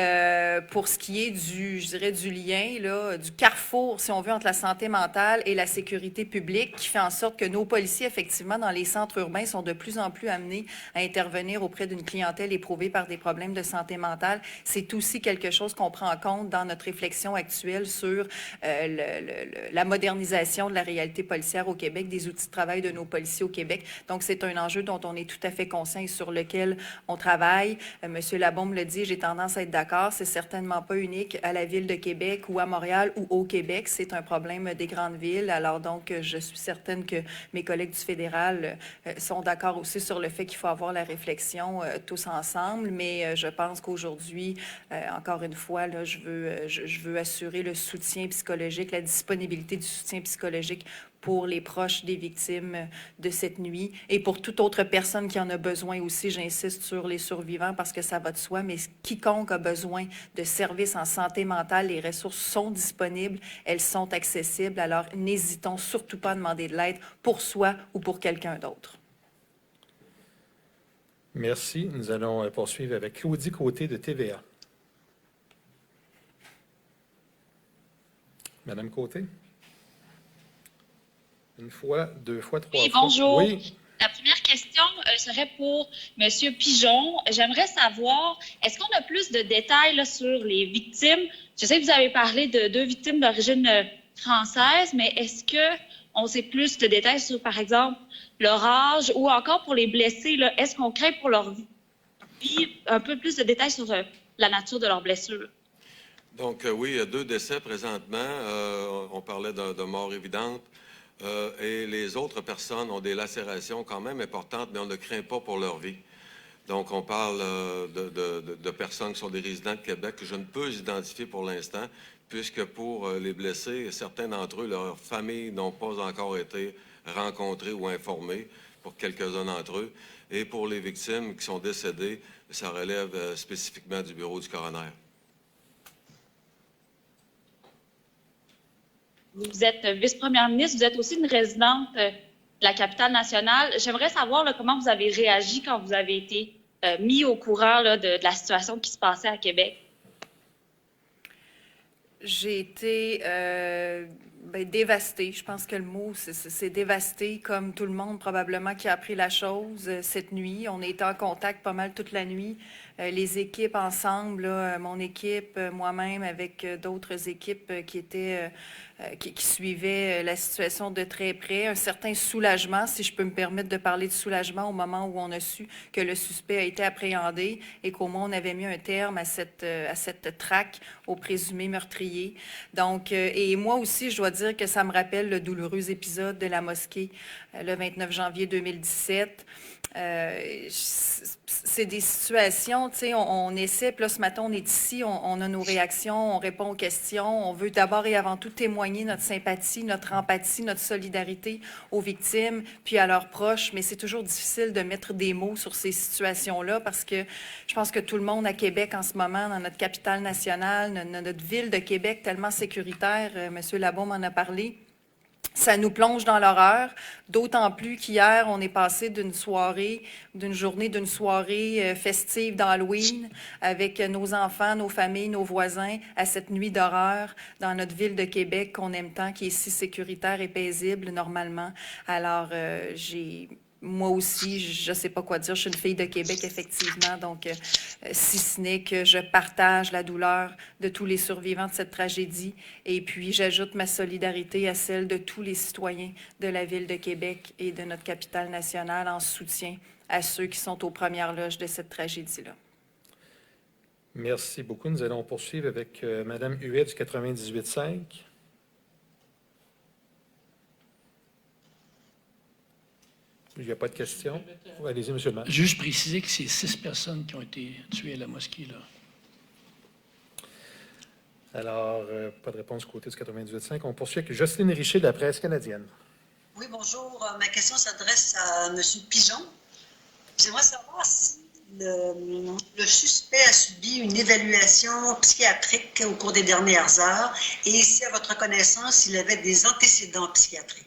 Speaker 3: pour ce qui est du lien, là, du carrefour, si on veut, entre la santé mentale et la sécurité publique, qui fait en sorte que nos policiers, effectivement, dans les centres urbains, sont de plus en plus amenés à intervenir auprès d'une clientèle éprouvée par des problèmes de santé mentale. C'est aussi quelque quelque chose qu'on prend en compte dans notre réflexion actuelle sur la modernisation de la réalité policière au Québec, des outils de travail de nos policiers au Québec. Donc, c'est un enjeu dont on est tout à fait conscient et sur lequel on travaille. Monsieur Labaume le dit, j'ai tendance à être d'accord. C'est certainement pas unique à la Ville de Québec ou à Montréal ou au Québec. C'est un problème des grandes villes. Alors donc, je suis certaine que mes collègues du fédéral sont d'accord aussi sur le fait qu'il faut avoir la réflexion tous ensemble. Mais je pense qu'aujourd'hui, encore une fois, là, je veux assurer le soutien psychologique, la disponibilité du soutien psychologique pour les proches des victimes de cette nuit et pour toute autre personne qui en a besoin aussi. J'insiste sur les survivants parce que ça va de soi, mais quiconque a besoin de services en santé mentale, les ressources sont disponibles, elles sont accessibles. Alors, n'hésitons surtout pas à demander de l'aide pour soi ou pour quelqu'un d'autre.
Speaker 1: Merci. Nous allons poursuivre avec Claudie Côté de TVA. Madame Côté. Une fois, deux fois, trois fois.
Speaker 14: Bonjour.
Speaker 1: Oui.
Speaker 14: La première question serait pour M. Pigeon. J'aimerais savoir, est-ce qu'on a plus de détails là, sur les victimes? Je sais que vous avez parlé de 2 victimes d'origine française, mais est-ce qu'on sait plus de détails sur, par exemple, leur âge ou encore pour les blessés? Là, est-ce qu'on craint pour leur vie un peu plus de détails sur la nature de leurs blessures?
Speaker 2: Donc, oui, il y a 2 décès présentement. On parlait de mort évidente. Et les autres personnes ont des lacérations quand même importantes, mais on ne craint pas pour leur vie. Donc, on parle de personnes qui sont des résidents de Québec que je ne peux identifier pour l'instant, puisque pour les blessés, certains d'entre eux, leurs familles n'ont pas encore été rencontrées ou informées, pour quelques-uns d'entre eux. Et pour les victimes qui sont décédées, ça relève spécifiquement du bureau du coroner.
Speaker 14: Vous êtes vice-première ministre, vous êtes aussi une résidente de la capitale nationale. J'aimerais savoir là, comment vous avez réagi quand vous avez été mis au courant là, de la situation qui se passait à Québec.
Speaker 3: J'ai été dévastée. Je pense que le mot, c'est dévastée, comme tout le monde probablement qui a appris la chose cette nuit. On a été en contact pas mal toute la nuit. Les équipes ensemble, là, mon équipe, moi-même, avec d'autres équipes qui étaient... qui suivaient la situation de très près. Un certain soulagement, si je peux me permettre de parler de soulagement, au moment où on a su que le suspect a été appréhendé et qu'au moins on avait mis un terme à cette traque au présumé meurtrier. Donc, et moi aussi, je dois dire que ça me rappelle le douloureux épisode de la mosquée le 29 janvier 2017. C'est des situations, tu sais, on essaie, puis là, ce matin, on est ici, on a nos réactions, on répond aux questions, on veut d'abord et avant tout témoigner notre sympathie, notre empathie, notre solidarité aux victimes, puis à leurs proches, mais c'est toujours difficile de mettre des mots sur ces situations-là parce que je pense que tout le monde à Québec en ce moment, dans notre capitale nationale, notre ville de Québec tellement sécuritaire, M. Labaume en a parlé, ça nous plonge dans l'horreur, d'autant plus qu'hier, on est passé d'une soirée festive d'Halloween avec nos enfants, nos familles, nos voisins, à cette nuit d'horreur dans notre ville de Québec qu'on aime tant, qui est si sécuritaire et paisible normalement. Alors, moi aussi, je ne sais pas quoi dire. Je suis une fille de Québec, effectivement. Donc, si ce n'est que je partage la douleur de tous les survivants de cette tragédie. Et puis, j'ajoute ma solidarité à celle de tous les citoyens de la Ville de Québec et de notre capitale nationale en soutien à ceux qui sont aux premières loges de cette tragédie-là.
Speaker 1: Merci beaucoup. Nous allons poursuivre avec Mme Huet du 98.5. Il n'y a pas de questions. Allez-y, M. le maire.
Speaker 4: Juste préciser que c'est 6 personnes qui ont été tuées à la mosquée, là.
Speaker 1: Alors, pas de réponse côté du 98.5. On poursuit avec Jocelyne Richer de la Presse canadienne.
Speaker 15: Oui, bonjour. Ma question s'adresse à M. Pigeon. J'aimerais savoir si le suspect a subi une évaluation psychiatrique au cours des dernières heures et si, à votre connaissance, il avait des antécédents psychiatriques.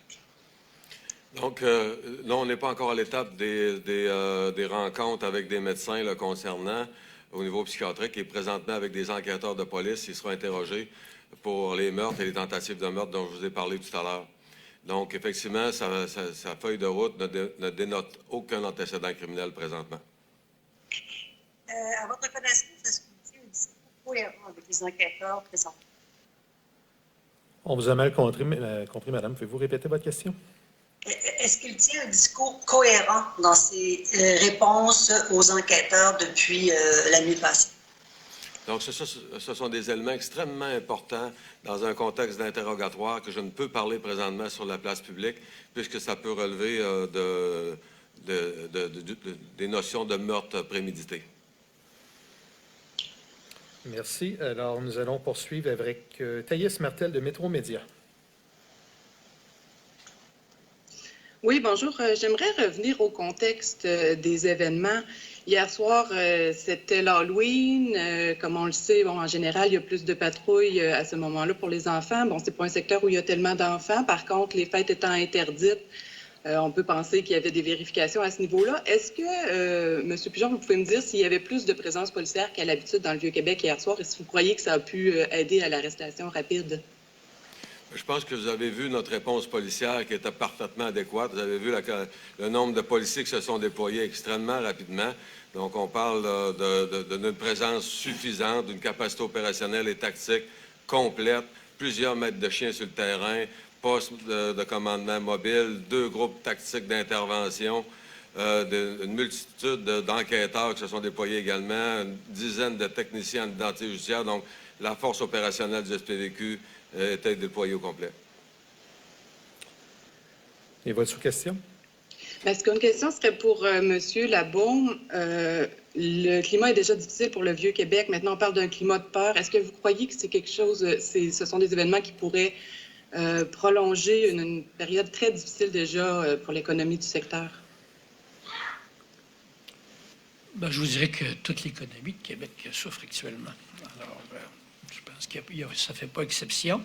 Speaker 2: Donc, là, on n'est pas encore à l'étape des rencontres avec des médecins là, concernant au niveau psychiatrique et présentement avec des enquêteurs de police, ils seront interrogés pour les meurtres et les tentatives de meurtre dont je vous ai parlé tout à l'heure. Donc, effectivement, sa feuille de route ne dénote aucun antécédent criminel présentement.
Speaker 15: À votre connaissance, est-ce que vous avez un discours cohérent les enquêteurs présents.
Speaker 1: On vous a mal compris, madame. Pouvez-vous répéter votre question?
Speaker 15: Est-ce qu'il tient un discours cohérent dans ses réponses aux enquêteurs depuis la nuit passée?
Speaker 2: Donc, ce sont des éléments extrêmement importants dans un contexte d'interrogatoire que je ne peux parler présentement sur la place publique, puisque ça peut relever des notions de meurtre prémédité.
Speaker 1: Merci. Alors, nous allons poursuivre avec Thaïs Martel de Métro Média.
Speaker 16: Oui, bonjour. J'aimerais revenir au contexte des événements. Hier soir, c'était l'Halloween. Comme on le sait, bon, en général, il y a plus de patrouilles à ce moment-là pour les enfants. Bon, c'est pas un secteur où il y a tellement d'enfants. Par contre, les fêtes étant interdites, on peut penser qu'il y avait des vérifications à ce niveau-là. Est-ce que, M. Pigeon, vous pouvez me dire s'il y avait plus de présence policière qu'à l'habitude dans le Vieux-Québec hier soir et si vous croyez que ça a pu aider à l'arrestation rapide?
Speaker 2: Je pense que vous avez vu notre réponse policière qui était parfaitement adéquate. Vous avez vu le nombre de policiers qui se sont déployés extrêmement rapidement. Donc, on parle d'une présence suffisante, d'une capacité opérationnelle et tactique complète, plusieurs mètres de chiens sur le terrain, poste de commandement mobile, 2 groupes tactiques d'intervention, une multitude d'enquêteurs qui se sont déployés également, une dizaine de techniciens d'identité judiciaire. Donc, la force opérationnelle du SPVQ était déployée au complet.
Speaker 1: Et votre sous-question?
Speaker 16: Est-ce qu'une question serait pour M. Labaume? Le climat est déjà difficile pour le Vieux-Québec. Maintenant, on parle d'un climat de peur. Est-ce que vous croyez que c'est quelque chose, ce sont des événements qui pourraient prolonger une période très difficile déjà pour l'économie du secteur?
Speaker 4: Ben, je vous dirais que toute l'économie de Québec souffre actuellement. Alors, je pense que ça ne fait pas exception.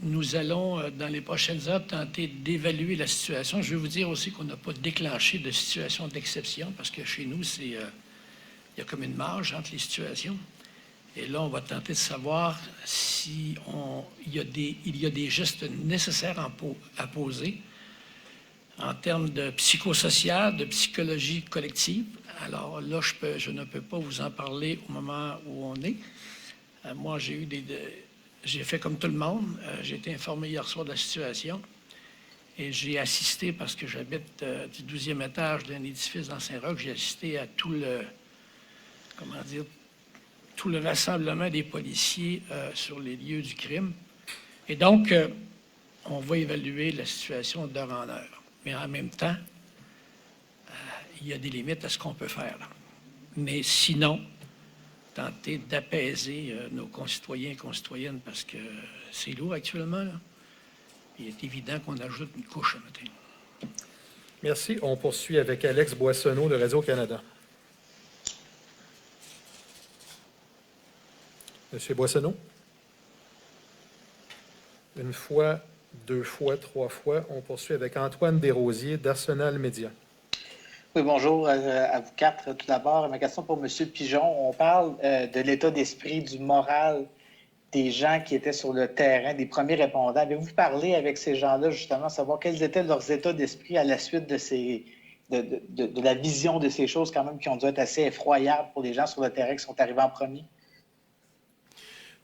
Speaker 4: Nous allons, dans les prochaines heures, tenter d'évaluer la situation. Je vais vous dire aussi qu'on n'a pas déclenché de situation d'exception parce que chez nous, il y a comme une marge entre les situations. Et là, on va tenter de savoir si il y a des gestes nécessaires à poser en termes de psychosocial, de psychologie collective. Alors là, je ne peux pas vous en parler au moment où on est. Moi, j'ai fait comme tout le monde. J'ai été informé hier soir de la situation et j'ai assisté, parce que j'habite du 12e étage d'un édifice dans Saint-Roch, j'ai assisté à tout le rassemblement des policiers sur les lieux du crime. Et donc, on va évaluer la situation d'heure en heure. Mais en même temps, il y a des limites à ce qu'on peut faire. Mais sinon, tenter d'apaiser nos concitoyens et concitoyennes, parce que c'est lourd actuellement, là. Il est évident qu'on ajoute une couche ce matin.
Speaker 1: Merci. On poursuit avec Alex Boissonneau de Radio-Canada. Monsieur Boissonneau? Une fois, 2 fois, 3 fois. On poursuit avec Antoine Desrosiers d'Arsenal Média.
Speaker 17: Oui, bonjour à vous quatre. Tout d'abord, ma question pour M. Pigeon. On parle de l'état d'esprit, du moral des gens qui étaient sur le terrain, des premiers répondants. Avez-vous parlé avec ces gens-là, justement, savoir quels étaient leurs états d'esprit à la suite de la vision de ces choses, quand même, qui ont dû être assez effroyables pour les gens sur le terrain qui sont arrivés en premier?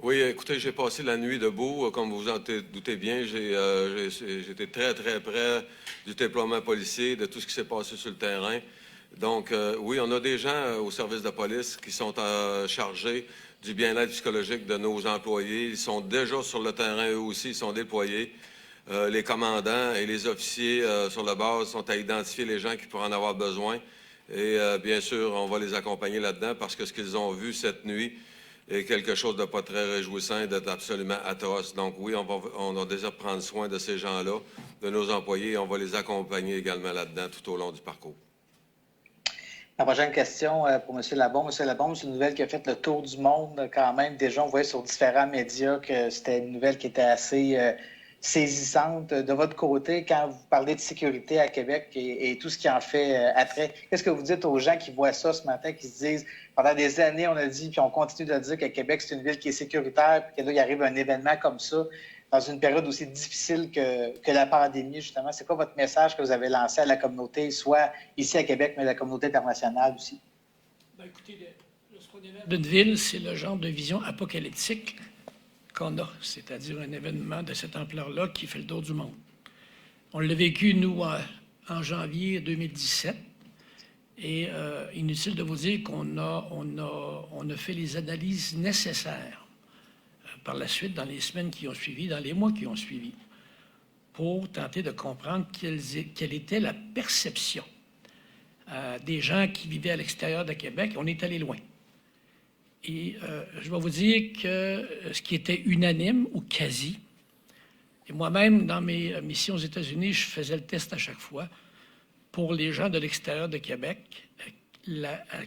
Speaker 2: Oui, écoutez, j'ai passé la nuit debout. Comme vous en doutez bien, j'étais très, très près du déploiement policier, de tout ce qui s'est passé sur le terrain. Donc, oui, on a des gens au service de police qui sont chargés du bien-être psychologique de nos employés. Ils sont déjà sur le terrain, eux aussi, ils sont déployés. Les commandants et les officiers sur la base sont à identifier les gens qui pourraient en avoir besoin. Et bien sûr, on va les accompagner là-dedans parce que ce qu'ils ont vu cette nuit est quelque chose de pas très réjouissant et d'être absolument atroce. Donc oui, on va déjà prendre soin de ces gens-là, de nos employés, et on va les accompagner également là-dedans tout au long du parcours.
Speaker 17: La prochaine question pour M. Labaume. M. Labaume, c'est une nouvelle qui a fait le tour du monde quand même. Déjà, on voyait sur différents médias que c'était une nouvelle qui était assez saisissante. De votre côté, quand vous parlez de sécurité à Québec et tout ce qui en fait attrait, qu'est-ce que vous dites aux gens qui voient ça ce matin, qui se disent, pendant des années, on a dit, puis on continue de dire que Québec, c'est une ville qui est sécuritaire, puis que là, il arrive un événement comme ça, dans une période aussi difficile que la pandémie, justement. C'est quoi votre message que vous avez lancé à la communauté, soit ici à Québec, mais à la communauté internationale aussi?
Speaker 4: Bien, écoutez, Lorsqu'on est maire d'une ville, c'est le genre de vision apocalyptique qu'on a, c'est-à-dire un événement de cette ampleur-là qui fait le tour du monde. On l'a vécu, nous, en janvier 2017, et inutile de vous dire qu'on a fait les analyses nécessaires par la suite, dans les semaines qui ont suivi, dans les mois qui ont suivi, pour tenter de comprendre quelle était la perception des gens qui vivaient à l'extérieur de Québec. On est allé loin. Et je vais vous dire que ce qui était unanime ou quasi, et moi-même, dans mes missions aux États-Unis, je faisais le test à chaque fois, pour les gens de l'extérieur de Québec,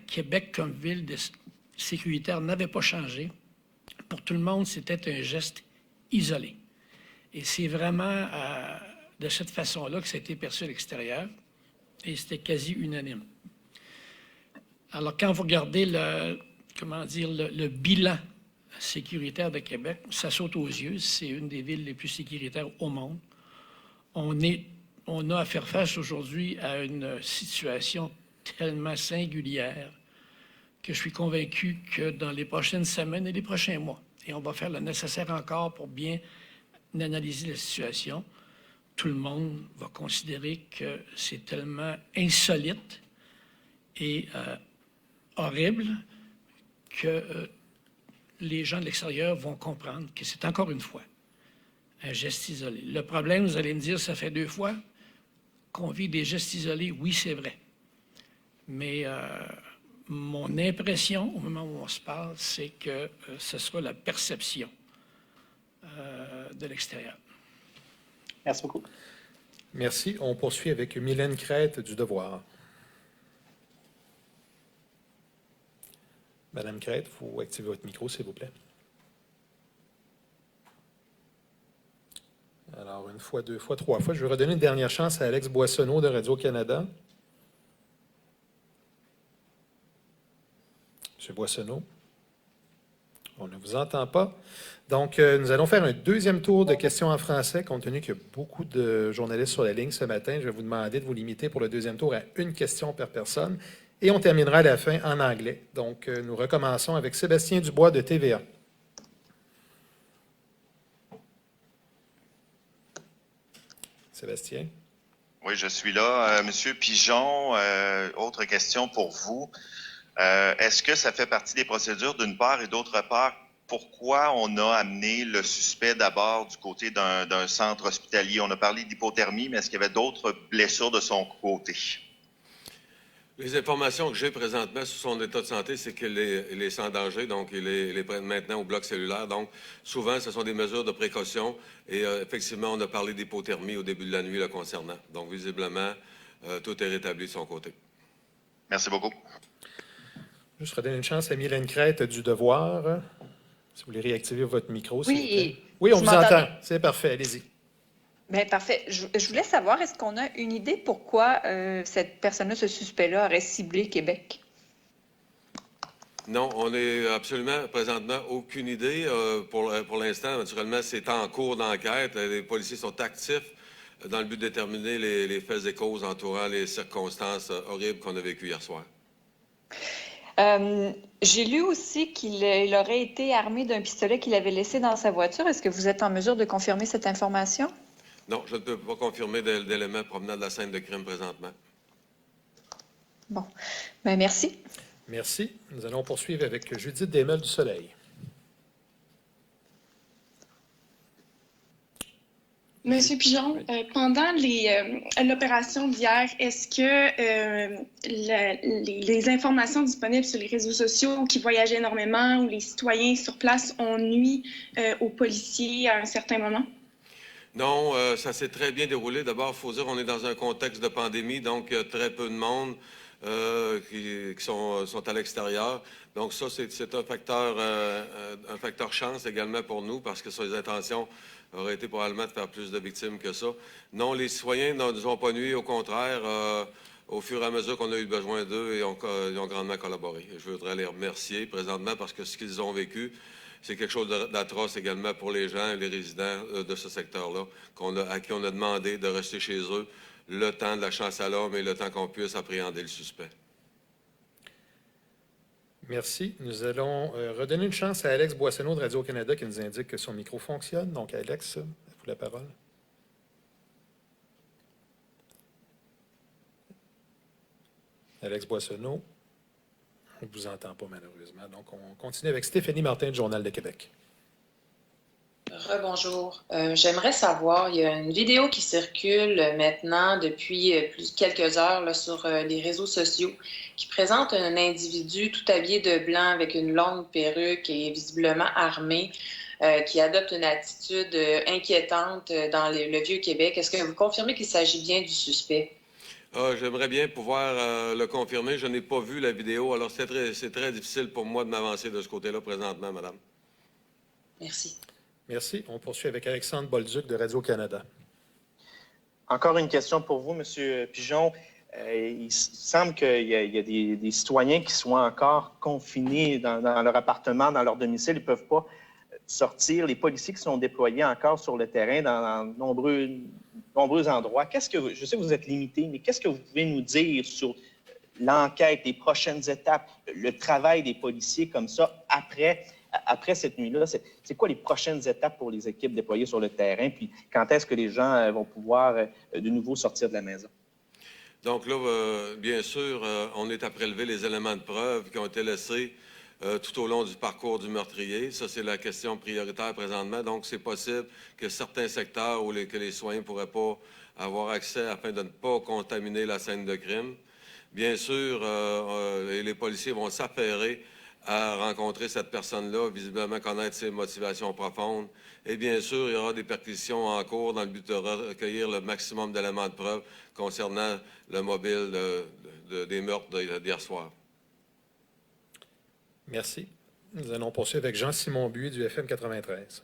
Speaker 4: Québec comme ville sécuritaire n'avait pas changé. Pour tout le monde, c'était un geste isolé. Et c'est vraiment de cette façon-là que ça a été perçu à l'extérieur, et c'était quasi unanime. Alors, quand vous regardez le bilan sécuritaire de Québec, ça saute aux yeux. C'est une des villes les plus sécuritaires au monde. On a à faire face aujourd'hui à une situation tellement singulière que je suis convaincu que dans les prochaines semaines et les prochains mois, et on va faire le nécessaire encore pour bien analyser la situation, tout le monde va considérer que c'est tellement insolite et horrible que les gens de l'extérieur vont comprendre que c'est encore une fois un geste isolé. Le problème, vous allez me dire, ça fait 2 fois qu'on vit des gestes isolés. Oui, c'est vrai. Mais mon impression, au moment où on se parle, c'est que ce sera la perception de l'extérieur.
Speaker 17: Merci beaucoup.
Speaker 1: Merci. On poursuit avec Mylène Crête du Devoir. Madame Crête, il faut activer votre micro, s'il vous plaît. Alors, 1 fois, 2 fois, 3 fois. Je vais redonner une dernière chance à Alex Boissonneau de Radio-Canada. Monsieur Boissonneau, on ne vous entend pas. Donc, nous allons faire un deuxième tour de questions en français, compte tenu qu'il y a beaucoup de journalistes sur la ligne ce matin. Je vais vous demander de vous limiter pour le deuxième tour à 1 question par personne. Et on terminera à la fin en anglais. Donc, nous recommençons avec Sébastien Dubois de TVA. Sébastien.
Speaker 7: Oui, je suis là. Monsieur Pigeon, autre question pour vous. Est-ce que ça fait partie des procédures d'une part et d'autre part, pourquoi on a amené le suspect d'abord du côté d'un centre hospitalier? On a parlé d'hypothermie, mais est-ce qu'il y avait d'autres blessures de son côté?
Speaker 2: Les informations que j'ai présentement sur son état de santé, c'est qu'il est sans danger, donc il est maintenant au bloc cellulaire. Donc, souvent, ce sont des mesures de précaution. Et effectivement, on a parlé d'hypothermie au début de la nuit le concernant. Donc, visiblement, tout est rétabli de son côté.
Speaker 7: Merci beaucoup.
Speaker 1: Je redonne une chance à Mylène Crête du Devoir. Si vous voulez réactiver votre micro, s'il vous plaît. Oui, on vous entend. C'est parfait, allez-y.
Speaker 3: Bien, parfait. Je voulais savoir, est-ce qu'on a une idée pourquoi cette personne-là, ce suspect-là, aurait ciblé Québec?
Speaker 2: Non, on n'est absolument, présentement, aucune idée. Pour l'instant, naturellement, c'est en cours d'enquête. Les policiers sont actifs dans le but de déterminer les faits et causes entourant les circonstances horribles qu'on a vécues hier soir.
Speaker 3: J'ai lu aussi qu'il aurait été armé d'un pistolet qu'il avait laissé dans sa voiture. Est-ce que vous êtes en mesure de confirmer cette information?
Speaker 2: Non, je ne peux pas confirmer d'éléments provenant de la scène de crime présentement.
Speaker 3: Bon. Bien, merci.
Speaker 1: Merci. Nous allons poursuivre avec Judith Desmeules du Soleil.
Speaker 8: Monsieur Pigeon, pendant l'opération d'hier, est-ce que les informations disponibles sur les réseaux sociaux qui voyageaient énormément ou les citoyens sur place ont nui aux policiers à un certain moment?
Speaker 2: Non, ça s'est très bien déroulé. D'abord, il faut dire qu'on est dans un contexte de pandémie, donc il y a très peu de monde qui sont à l'extérieur. Donc ça, c'est un facteur chance également pour nous, parce que les intentions auraient été probablement de faire plus de victimes que ça. Non, les citoyens ne nous ont pas nui, au contraire, au fur et à mesure qu'on a eu besoin d'eux, ils ont grandement collaboré. Et je voudrais les remercier présentement parce que ce qu'ils ont vécu, c'est quelque chose d'atroce également pour les gens et les résidents de ce secteur-là, à qui on a demandé de rester chez eux le temps de la chasse à l'homme et le temps qu'on puisse appréhender le suspect.
Speaker 1: Merci. Nous allons redonner une chance à Alex Boissonneau de Radio-Canada qui nous indique que son micro fonctionne. Donc, Alex, à vous la parole. Alex Boissonneau, on ne vous entend pas malheureusement. Donc, on continue avec Stéphanie Martin du Journal de Québec.
Speaker 9: Rebonjour. J'aimerais savoir, il y a une vidéo qui circule maintenant depuis quelques heures là, sur les réseaux sociaux qui présente un individu tout habillé de blanc avec une longue perruque et visiblement armé qui adopte une attitude inquiétante dans le Vieux-Québec. Est-ce que vous confirmez qu'il s'agit bien du suspect?
Speaker 2: J'aimerais bien pouvoir le confirmer. Je n'ai pas vu la vidéo, alors c'est très difficile pour moi de m'avancer de ce côté-là présentement, madame.
Speaker 9: Merci.
Speaker 1: Merci. On poursuit avec Alexandre Bolduc de Radio-Canada.
Speaker 10: Encore une question pour vous, M. Pigeon. Il semble qu'il y a des citoyens qui sont encore confinés dans leur appartement, dans leur domicile. Ils ne peuvent pas sortir. Les policiers qui sont déployés encore sur le terrain dans nombreux endroits. Je sais que vous êtes limité, mais qu'est-ce que vous pouvez nous dire sur l'enquête, les prochaines étapes, le travail des policiers comme ça après cette nuit-là? C'est quoi les prochaines étapes pour les équipes déployées sur le terrain? Puis quand est-ce que les gens vont pouvoir de nouveau sortir de la maison?
Speaker 2: Donc là, bien sûr, on est à prélever les éléments de preuve qui ont été laissés tout au long du parcours du meurtrier. Ça, c'est la question prioritaire présentement. Donc, c'est possible que certains secteurs que les citoyens ne pourraient pas avoir accès afin de ne pas contaminer la scène de crime. Bien sûr, les policiers vont s'affairer à rencontrer cette personne-là, visiblement connaître ses motivations profondes. Et bien sûr, il y aura des perquisitions en cours dans le but de recueillir le maximum d'éléments de preuve concernant le mobile des meurtres d'hier soir.
Speaker 1: Merci. Nous allons poursuivre avec Jean-Simon Buis du FM 93.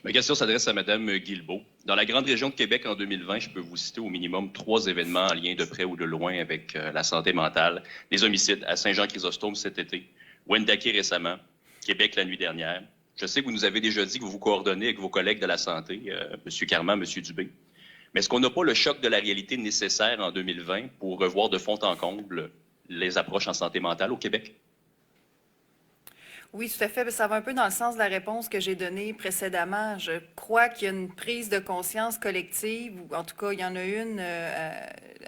Speaker 11: Ma question s'adresse à Mme Guilbeault. Dans la grande région de Québec en 2020, je peux vous citer au minimum 3 événements en lien de près ou de loin avec la santé mentale. Des homicides à Saint-Jean-Chrysostome cet été, Wendake récemment, Québec la nuit dernière. Je sais que vous nous avez déjà dit que vous vous coordonnez avec vos collègues de la santé, M. Carman, M. Dubé. Mais est-ce qu'on n'a pas le choc de la réalité nécessaire en 2020 pour revoir de fond en comble les approches en santé mentale au Québec?
Speaker 3: Oui, tout à fait. Ça va un peu dans le sens de la réponse que j'ai donnée précédemment. Je crois qu'il y a une prise de conscience collective, ou en tout cas, il y en a une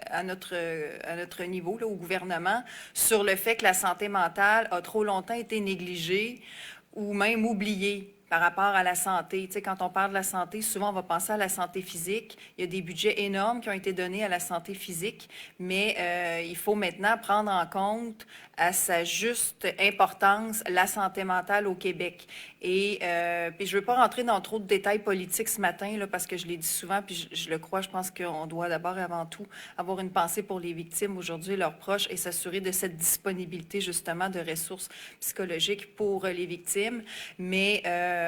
Speaker 3: à notre niveau, là, au gouvernement, sur le fait que la santé mentale a trop longtemps été négligée ou même oubliée par rapport à la santé. Tu sais, quand on parle de la santé, souvent on va penser à la santé physique. Il y a des budgets énormes qui ont été donnés à la santé physique, mais il faut maintenant prendre en compte à sa juste importance la santé mentale au Québec. Et puis je ne veux pas rentrer dans trop de détails politiques ce matin, là, parce que je l'ai dit souvent, puis je le crois, je pense qu'on doit d'abord et avant tout avoir une pensée pour les victimes aujourd'hui, leurs proches, et s'assurer de cette disponibilité justement de ressources psychologiques pour les victimes. Mais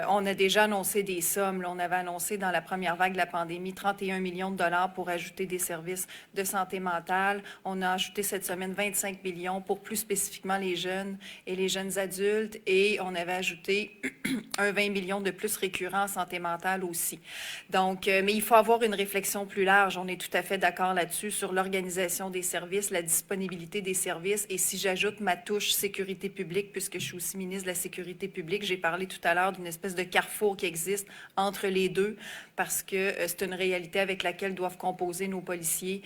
Speaker 3: on a déjà annoncé des sommes. Là, on avait annoncé dans la première vague de la pandémie 31 millions de dollars pour ajouter des services de santé mentale. On a ajouté cette semaine 25 millions pour plus spécifiquement les jeunes et les jeunes adultes. Et on avait ajouté un 20 millions de plus récurrents en santé mentale aussi. Donc, mais il faut avoir une réflexion plus large. On est tout à fait d'accord là-dessus sur l'organisation des services, la disponibilité des services. Et si j'ajoute ma touche sécurité publique, puisque je suis aussi ministre de la Sécurité publique, j'ai parlé tout à l'heure d'une espèce de carrefour qui existe entre les deux, parce que c'est une réalité avec laquelle doivent composer nos policiers,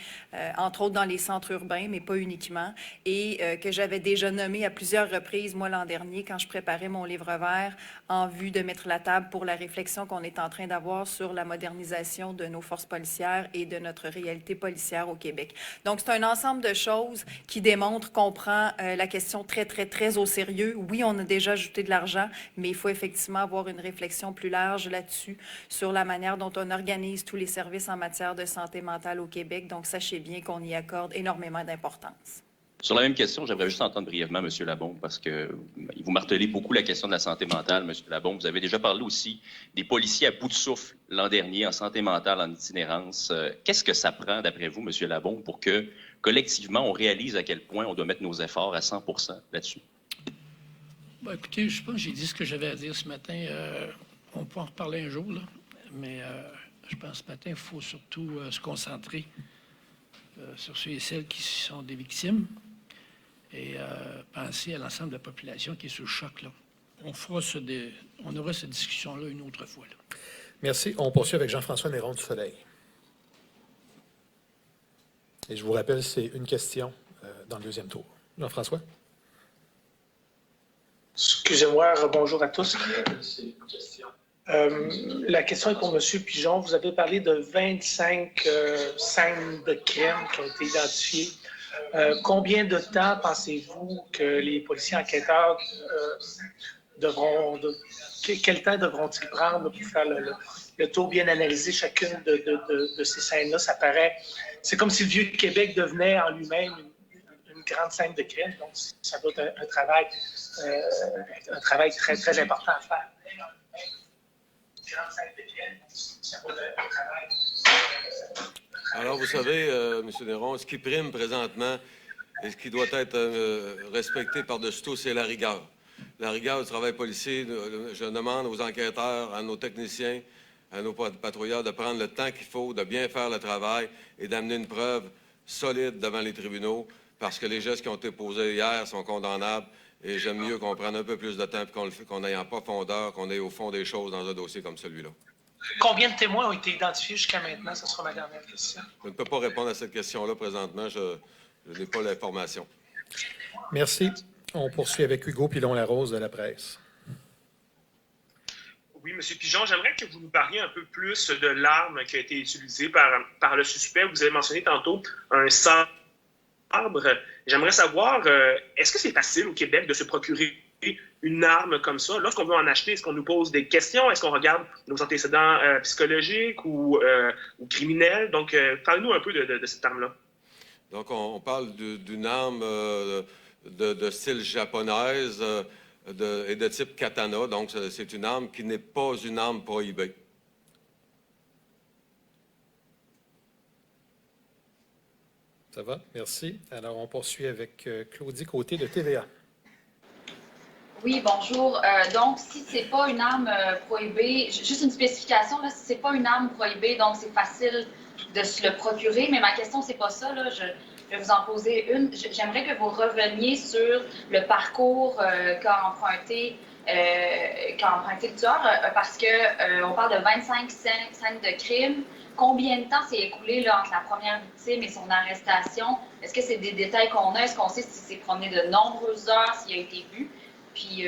Speaker 3: entre autres dans les centres urbains, mais pas uniquement, et que j'avais déjà nommé à plusieurs reprises, moi, l'an dernier, quand je préparais mon livre vert, en vue de mettre la table pour la réflexion qu'on est en train d'avoir sur la modernisation de nos forces policières et de notre réalité policière au Québec. Donc, c'est un ensemble de choses qui démontrent qu'on prend la question très, très, très au sérieux. Oui, on a déjà ajouté de l'argent, mais il faut effectivement avoir une réflexion plus large là-dessus, sur la manière dont on organise tous les services en matière de santé mentale au Québec. Donc, sachez bien qu'on y accorde énormément d'importance.
Speaker 11: Sur la même question, j'aimerais juste entendre brièvement M. Labombe, parce que vous martelez beaucoup la question de la santé mentale, M. Labombe. Vous avez déjà parlé aussi des policiers à bout de souffle l'an dernier en santé mentale, en itinérance. Qu'est-ce que ça prend, d'après vous, M. Labombe, pour que, collectivement, on réalise à quel point on doit mettre nos efforts à 100 % là-dessus?
Speaker 4: Bon, écoutez, je pense que j'ai dit ce que j'avais à dire ce matin. On peut en reparler un jour, là, mais je pense que ce matin, il faut surtout se concentrer sur ceux et celles qui sont des victimes. et penser à l'ensemble de la population qui est sous le choc, là. On aura cette discussion-là une autre fois, là.
Speaker 1: Merci. On poursuit avec Jean-François Néron du Soleil. Et je vous rappelle, c'est une question dans le deuxième tour. Jean-François?
Speaker 12: Excusez-moi, bonjour à tous. La question est pour M. Pigeon. Vous avez parlé de 25 scènes de crime qui ont été identifiées. Combien de temps pensez-vous que les policiers enquêteurs quel temps devront-ils prendre pour faire le tour, bien analyser chacune de ces scènes-là? Ça paraît, c'est comme si le Vieux-Québec devenait en lui-même une grande scène de crime. Donc, ça doit être un travail très, très important à faire.
Speaker 2: Alors, vous savez, M. Néron, ce qui prime présentement et ce qui doit être respecté par-dessus tout, c'est la rigueur. La rigueur du travail policier. Je demande aux enquêteurs, à nos techniciens, à nos patrouilleurs de prendre le temps qu'il faut, de bien faire le travail et d'amener une preuve solide devant les tribunaux, parce que les gestes qui ont été posés hier sont condamnables. Et j'aime mieux qu'on prenne un peu plus de temps et qu'on aille en profondeur, qu'on aille au fond des choses dans un dossier comme celui-là.
Speaker 12: Combien de témoins ont été identifiés jusqu'à maintenant? Ce sera ma dernière question.
Speaker 2: Je ne peux pas répondre à cette question-là présentement. Je n'ai pas l'information.
Speaker 1: Merci. On poursuit avec Hugo Pilon-Larose de La Presse.
Speaker 13: Oui, M. Pigeon, j'aimerais que vous nous parliez un peu plus de l'arme qui a été utilisée par le suspect. Vous avez mentionné tantôt un sabre. J'aimerais savoir, est-ce que c'est facile au Québec de se procurer une arme comme ça? Lorsqu'on veut en acheter, est-ce qu'on nous pose des questions? Est-ce qu'on regarde nos antécédents psychologiques ou criminels? Donc, parlez-nous un peu de cette arme-là.
Speaker 2: Donc, on parle d'une arme de style japonaise et de type katana. Donc, c'est une arme qui n'est pas une arme prohibée.
Speaker 1: Ça va? Merci. Alors, on poursuit avec Claudie Côté de TVA.
Speaker 14: Oui, bonjour. Donc, si ce n'est pas une arme prohibée, juste une spécification, là, si ce n'est pas une arme prohibée, donc c'est facile de se le procurer, mais ma question, c'est pas ça. Là. Je vais vous en poser une. J'aimerais que vous reveniez sur le parcours qu'a emprunté le tueur, parce qu'on parle de 25 scènes de crime. Combien de temps s'est écoulé là, entre la première victime et son arrestation? Est-ce que c'est des détails qu'on a? Est-ce qu'on sait s'il s'est promené de nombreuses heures, s'il a été vu? Puis,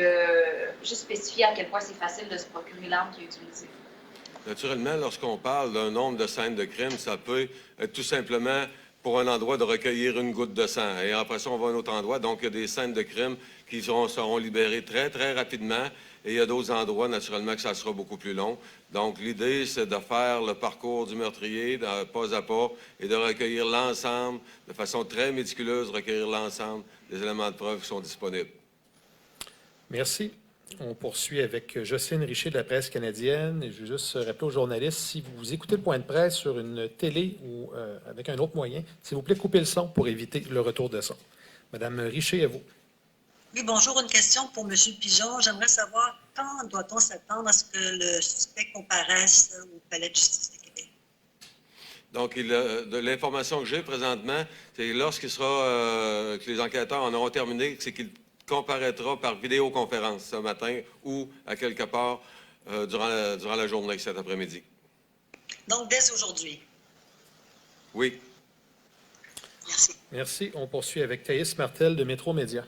Speaker 14: juste spécifier à quel point c'est facile de se procurer l'arme qu'il a utilisée.
Speaker 2: Naturellement, lorsqu'on parle d'un nombre de scènes de crime, ça peut être tout simplement pour un endroit de recueillir une goutte de sang. Et après ça, on va à un autre endroit. Donc, il y a des scènes de crime qui seront libérées très, très rapidement. Et il y a d'autres endroits, naturellement, que ça sera beaucoup plus long. Donc, l'idée, c'est de faire le parcours du meurtrier, pas à pas, et de recueillir l'ensemble, de façon très méticuleuse, recueillir l'ensemble des éléments de preuve qui sont disponibles.
Speaker 1: Merci. On poursuit avec Jocelyne Richer de la Presse canadienne. Et je veux juste rappeler aux journalistes, si vous écoutez le point de presse sur une télé ou avec un autre moyen, s'il vous plaît, coupez le son pour éviter le retour de son. Madame Richer, à vous.
Speaker 15: Oui, bonjour. Une question pour M. Pigeon. J'aimerais savoir quand doit-on s'attendre à ce que le suspect comparaisse au Palais de justice de Québec?
Speaker 2: Donc, de l'information que j'ai présentement, c'est lorsqu'il sera, que les enquêteurs en auront terminé, c'est qu'il comparaîtra par vidéoconférence ce matin ou à quelque part durant la journée cet après-midi.
Speaker 15: Donc, dès aujourd'hui?
Speaker 2: Oui.
Speaker 15: Merci.
Speaker 1: Merci. On poursuit avec Thaïs Martel de Métro Média.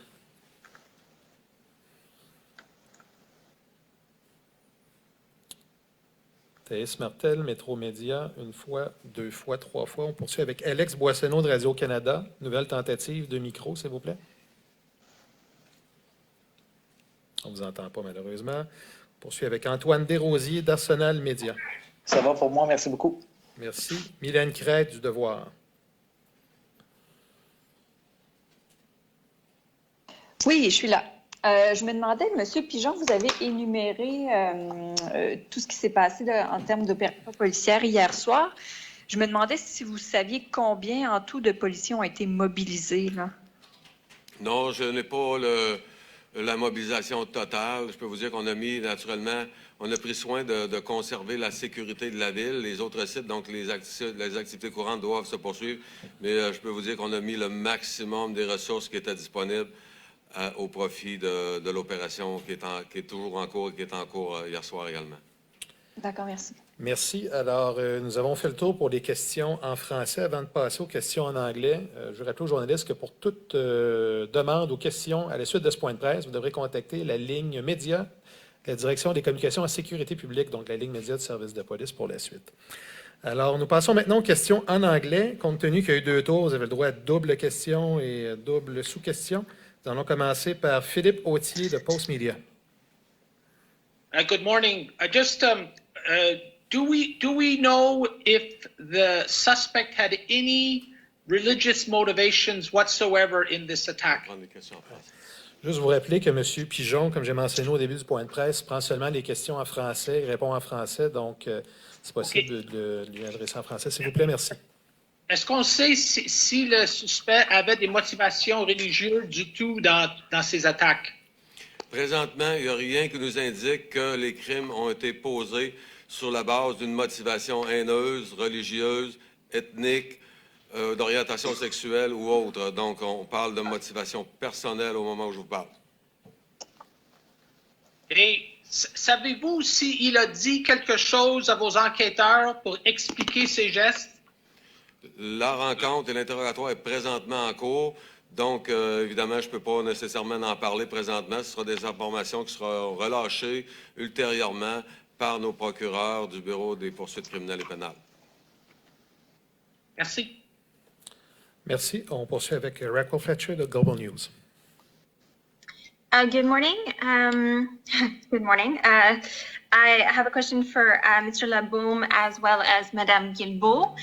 Speaker 1: Thaïs Martel, Métro Média, une fois, deux fois, trois fois. On poursuit avec Alex Boissonneau de Radio-Canada. Nouvelle tentative de micro, s'il vous plaît. On ne vous entend pas, malheureusement. On poursuit avec Antoine Desrosiers d'Arsenal Média.
Speaker 17: Ça va pour moi, merci beaucoup.
Speaker 1: Merci. Mylène Crête du Devoir.
Speaker 18: Oui, je suis là. Je me demandais, M. Pigeon, vous avez énuméré tout ce qui s'est passé là, en termes d'opérations policières hier soir. Je me demandais si vous saviez combien en tout de policiers ont été mobilisés. Là.
Speaker 2: Non, je n'ai pas la mobilisation totale. Je peux vous dire qu'on a mis, naturellement, on a pris soin de conserver la sécurité de la ville. Les autres sites, donc les activités courantes doivent se poursuivre. Mais je peux vous dire qu'on a mis le maximum des ressources qui étaient disponibles au profit de l'opération qui est toujours en cours et qui est en cours hier soir également.
Speaker 18: D'accord, merci.
Speaker 1: Merci. Alors, nous avons fait le tour pour les questions en français. Avant de passer aux questions en anglais, je rappelle aux journalistes que pour toute demande ou question à la suite de ce point de presse, vous devrez contacter la ligne média, la Direction des communications en sécurité publique, donc la ligne média du service de police pour la suite. Alors, nous passons maintenant aux questions en anglais. Compte tenu qu'il y a eu 2 tours, vous avez le droit à double question et double sous-question. Nous allons commencer par Philippe Autier de Post Media.
Speaker 19: Good morning. Do we know if the suspect had any religious motivations whatsoever in this attack?
Speaker 1: Juste vous rappeler que M. Pigeon, comme j'ai mentionné au début du point de presse, prend seulement les questions en français, il répond en français, donc c'est possible de lui adresser en français. S'il vous plaît, merci.
Speaker 19: Est-ce qu'on sait si le suspect avait des motivations religieuses du tout dans ses attaques?
Speaker 2: Présentement, il n'y a rien qui nous indique que les crimes ont été posés sur la base d'une motivation haineuse, religieuse, ethnique, d'orientation sexuelle ou autre. Donc, on parle de motivation personnelle au moment où je vous parle.
Speaker 19: Et savez-vous s'il a dit quelque chose à vos enquêteurs pour expliquer ses gestes?
Speaker 2: La rencontre et l'interrogatoire est présentement en cours. Donc, évidemment, je ne peux pas nécessairement en parler présentement. Ce sera des informations qui seront relâchées ultérieurement par nos procureurs du Bureau des poursuites criminelles et pénales.
Speaker 19: Merci.
Speaker 1: Merci. On poursuit avec Raquel Fletcher de Global News.
Speaker 20: Good morning. Good morning. I have a question for Mr. Labaume as well as Madame Guilbeault.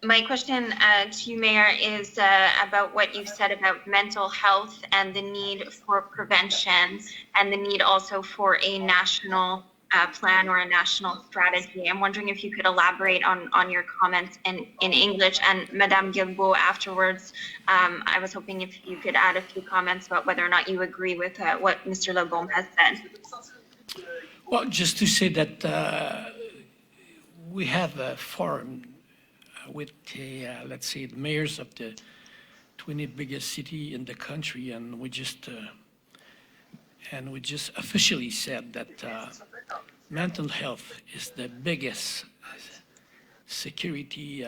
Speaker 20: My question to you, Mayor, is about what you said about mental health and the need for prevention and the need also for a national plan or a national strategy. I'm wondering if you could elaborate on your comments in English. And Madame Guilbeault, afterwards, I was hoping if you could add a few comments about whether or not you agree with what Mr. Labaume has said.
Speaker 4: Well, just to say that we have a forum with let's say, the mayors of the 20 biggest city in the country, and we just officially said that mental health is the biggest security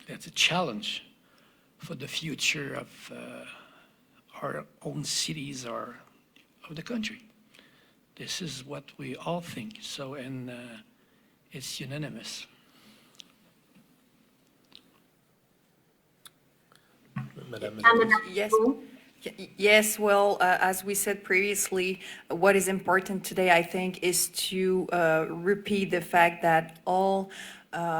Speaker 4: that's a challenge for the future of our own cities or of the country. This is what we all think. So, and it's unanimous.
Speaker 3: Yes, well, as we said previously, what is important today, I think, is to repeat the fact that all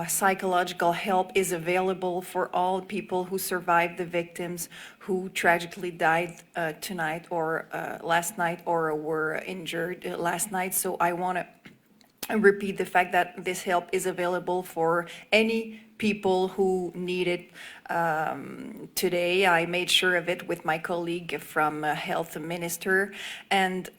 Speaker 3: psychological help is available for all people who survived the victims who tragically died tonight or last night or were injured last night. So I want to repeat the fact that this help is available for any people who need it. Today, I made sure of it with my colleague from Health Minister. And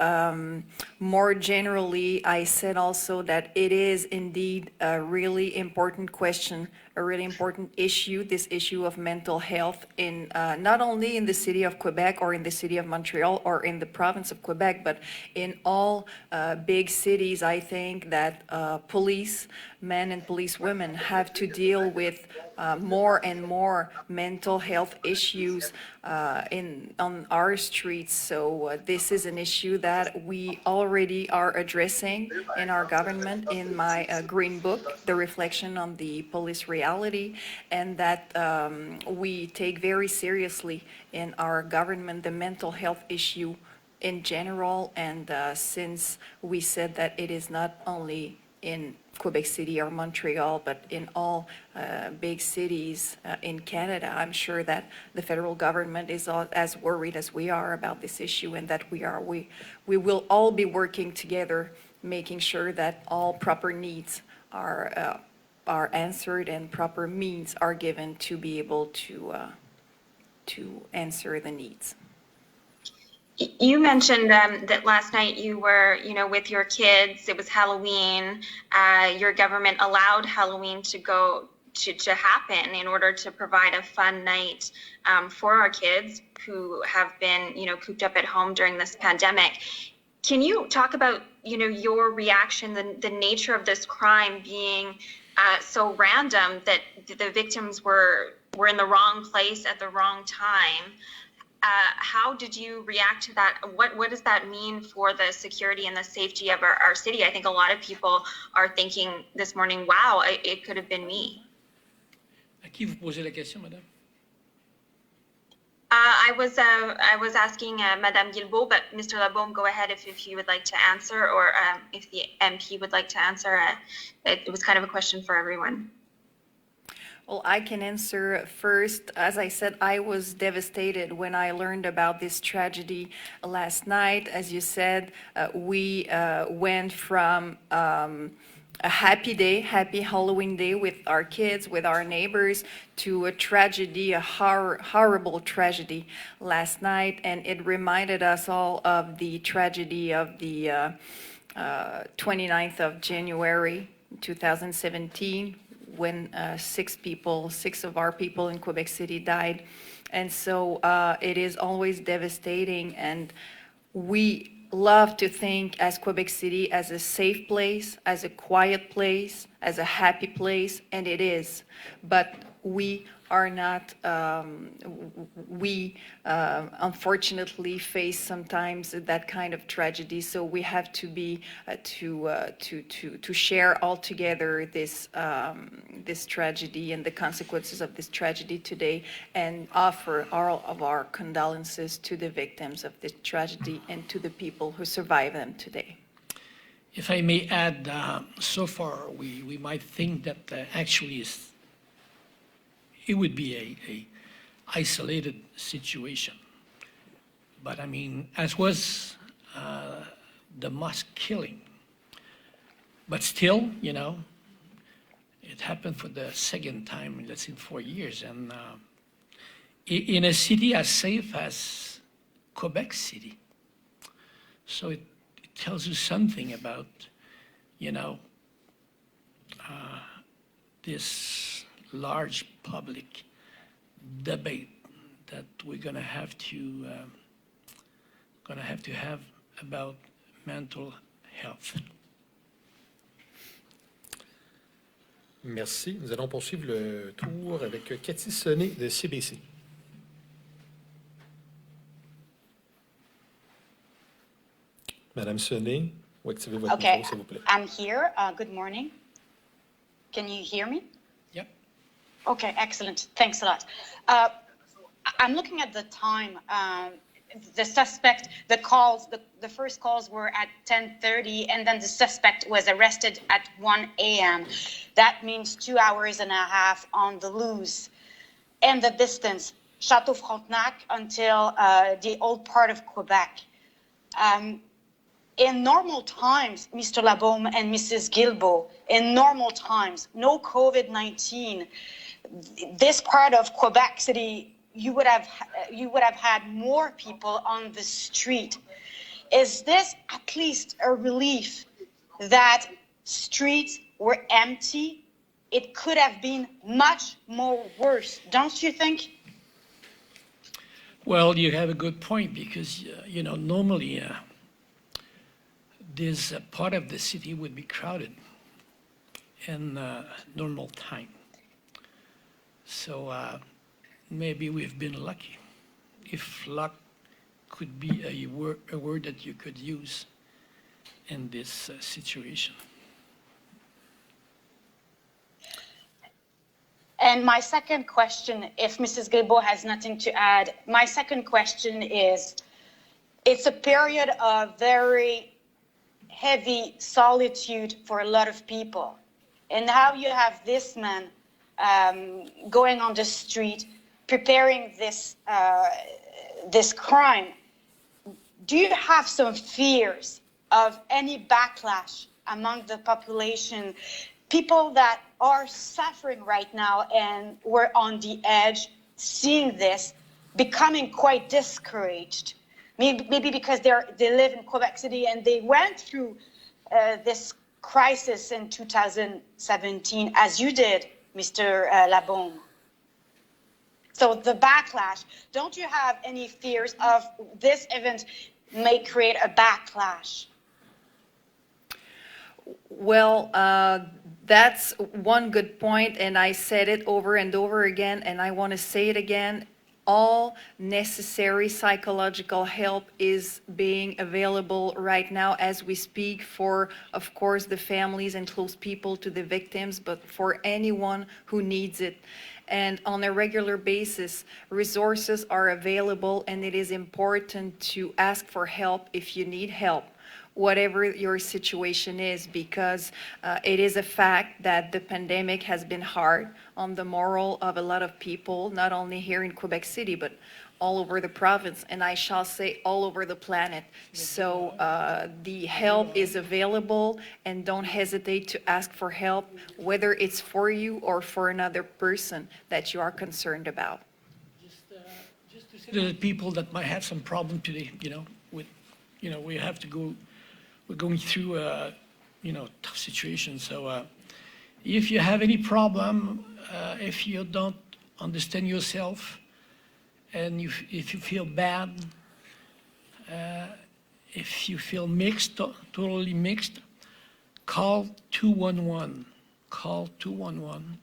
Speaker 3: more generally, I said also that it is indeed a really important question, a really important issue, this issue of mental health in not only in the city of Quebec or in the city of Montreal or in the province of Quebec, but in all big cities. I think that police men and police women have to deal with more and more mental health issues on our streets. So this is an issue that we already are addressing in our government in my Green Book, the reflection on the police reality, and that we take very seriously in our government the mental health issue in general. And since we said that it is not only in Quebec City or Montreal, but in all big cities in Canada, I'm sure that the federal government is as worried as we are about this issue, and that we will all be working together, making sure that all proper needs are answered and proper means are given to be able to answer the needs.
Speaker 20: You mentioned that last night you were, with your kids. It was Halloween. Your government allowed Halloween to go to happen in order to provide a fun night for our kids who have been, cooped up at home during this pandemic. Can you talk about, your reaction, the nature of this crime being so random that the victims were in the wrong place at the wrong time? How did you react to that? What does that mean for the security and the safety of our city? I think a lot of people are thinking this morning, wow, it could have been me.
Speaker 4: À qui vous posez la question, madame?
Speaker 20: I was asking Madame Guilbeault, but Mr. Labaume, go ahead if you would like to answer, or if the MP would like to answer. It was kind of a question for everyone.
Speaker 3: Well, I can answer first. As I said, I was devastated when I learned about this tragedy last night. As you said, we went from a happy day, happy Halloween day with our kids, with our neighbors, to a tragedy, a horrible tragedy last night. And it reminded us all of the tragedy of the 29th of January, 2017, when six of our people in Quebec City died. And so it is always devastating, and we love to think as Quebec City as a safe place, as a quiet place, as a happy place, and it is. But we are not, we unfortunately face sometimes that kind of tragedy, so we have to be, to share all together this, this tragedy and the consequences of this tragedy today, and offer all of our condolences to the victims of this tragedy and to the people who survive them today.
Speaker 4: If I may add, so far we might think that actually it would be a isolated situation. But I mean, as was the mosque killing. But still, it happened for the second time, let's say, in 4 years. And in a city as safe as Quebec City. So it tells you something about, this large public debate that we're going to have to have about mental health.
Speaker 1: Merci. Nous allons poursuivre le tour avec Cathy Sonnet de CBC. Madame Sonnet, vous activez votre micro, s'il vous plaît.
Speaker 21: I'm here. Good morning. Can you hear me?
Speaker 4: Yep.
Speaker 21: Okay, excellent. Thanks a lot. I'm looking at the time. The suspect, the first calls were at 10:30, and then the suspect was arrested at 1 a.m. That means 2 hours and a half on the loose. And the distance, Château Frontenac until the old part of Quebec. In normal times, Mr. Labaume and Mrs. Guilbeault, in normal times, no COVID-19, this part of Quebec City, you would have had more people on the street. Is this at least a relief that streets were empty? It could have been much more worse, don't you think?
Speaker 4: Well, you have a good point, because, normally this part of the city would be crowded in normal time. So maybe we've been lucky, if luck could be a word that you could use in this situation.
Speaker 21: And my second question, if Mrs. Guilbeault has nothing to add, my second question is, it's a period of very heavy solitude for a lot of people. And now you have this man going on the street, preparing this crime. Do you have some fears of any backlash among the population, people that are suffering right now and were on the edge, seeing this, becoming quite discouraged? Maybe because they live in Quebec City and they went through this crisis in 2017, as you did, Mr. Labaume. So the backlash, don't you have any fears of this event may create a backlash?
Speaker 3: Well, that's one good point, and I said it over and over again, and I want to say it again. All necessary psychological help is being available right now as we speak for, of course, the families and close people to the victims, but for anyone who needs it. And on a regular basis, resources are available, and it is important to ask for help if you need help, whatever your situation is, because it is a fact that the pandemic has been hard on the moral of a lot of people, not only here in Quebec City, but all over the province, and I shall say all over the planet. So the help is available, and don't hesitate to ask for help, whether it's for you or for another person that you are concerned about.
Speaker 4: Just to say to the people that might have some problem today, we have to go. We're going through a tough situation. So if you have any problem, if you don't understand yourself, and if you feel bad, if you feel mixed, totally mixed, call 211. Call 211.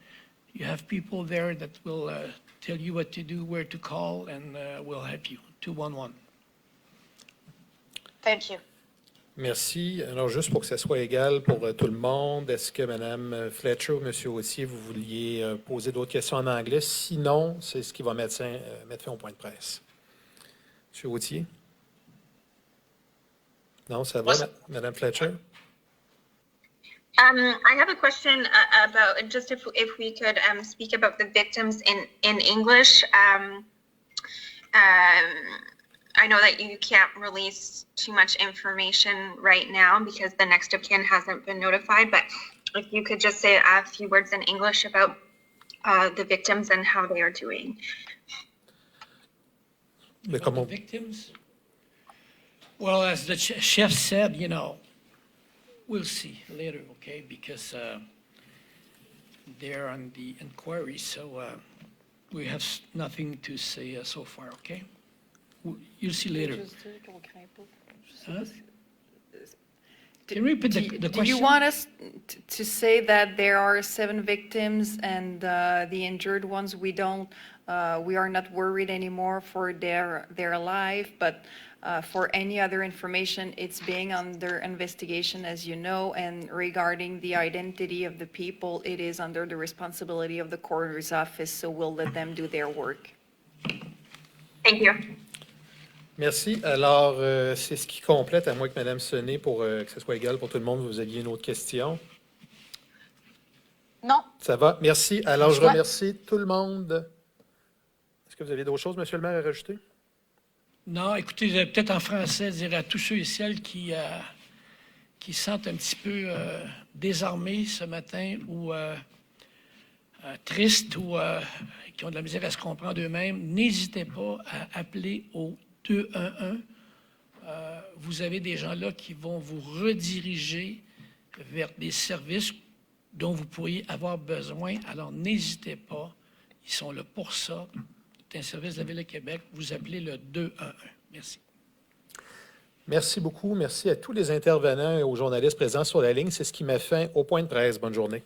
Speaker 4: You have people there that will tell you what to do, where to call, and will help you. 211.
Speaker 21: Thank you.
Speaker 1: Merci. Alors, juste pour que ce soit égal pour tout le monde, est-ce que Mme Fletcher ou M. Autier, vous vouliez poser d'autres questions en anglais? Sinon, c'est ce qui va mettre fin au point de presse. M. Autier? Non, ça va, Mme Fletcher?
Speaker 20: I have a question about just if we could speak about the victims in English. I know that you can't release too much information right now because the next of kin hasn't been notified, but if you could just say a few words in English about the victims and how they are doing.
Speaker 1: The
Speaker 4: victims? Well, as the chef said, we'll see later, okay? Because they're on the inquiry, so we have nothing to say so far, okay? You'll see later. Huh? Can you repeat the question?
Speaker 3: Do you want us to say that there are 7 victims and the injured ones, we are not worried anymore for their life, but for any other information, it's being under investigation, as you know, and regarding the identity of the people, it is under the responsibility of the coroner's office, so we'll let them do their work.
Speaker 20: Thank you.
Speaker 1: Merci. Alors, c'est ce qui complète, à moins que Mme Sonnet, pour que ce soit égal pour tout le monde, vous aviez une autre question?
Speaker 21: Non.
Speaker 1: Ça va? Merci. Alors, je remercie tout le monde. Est-ce que vous avez d'autres choses, M. le maire, à rajouter?
Speaker 4: Non, écoutez, peut-être en français, dire à tous ceux et celles qui sentent un petit peu désarmés ce matin ou tristes ou qui ont de la misère à se comprendre eux-mêmes, n'hésitez pas à appeler au 211. Vous avez des gens là qui vont vous rediriger vers des services dont vous pourriez avoir besoin. Alors, n'hésitez pas. Ils sont là pour ça. C'est un service de la Ville de Québec. Vous appelez le 211. Merci.
Speaker 1: Merci beaucoup. Merci à tous les intervenants et aux journalistes présents sur la ligne. C'est ce qui met fin au point de presse. Bonne journée.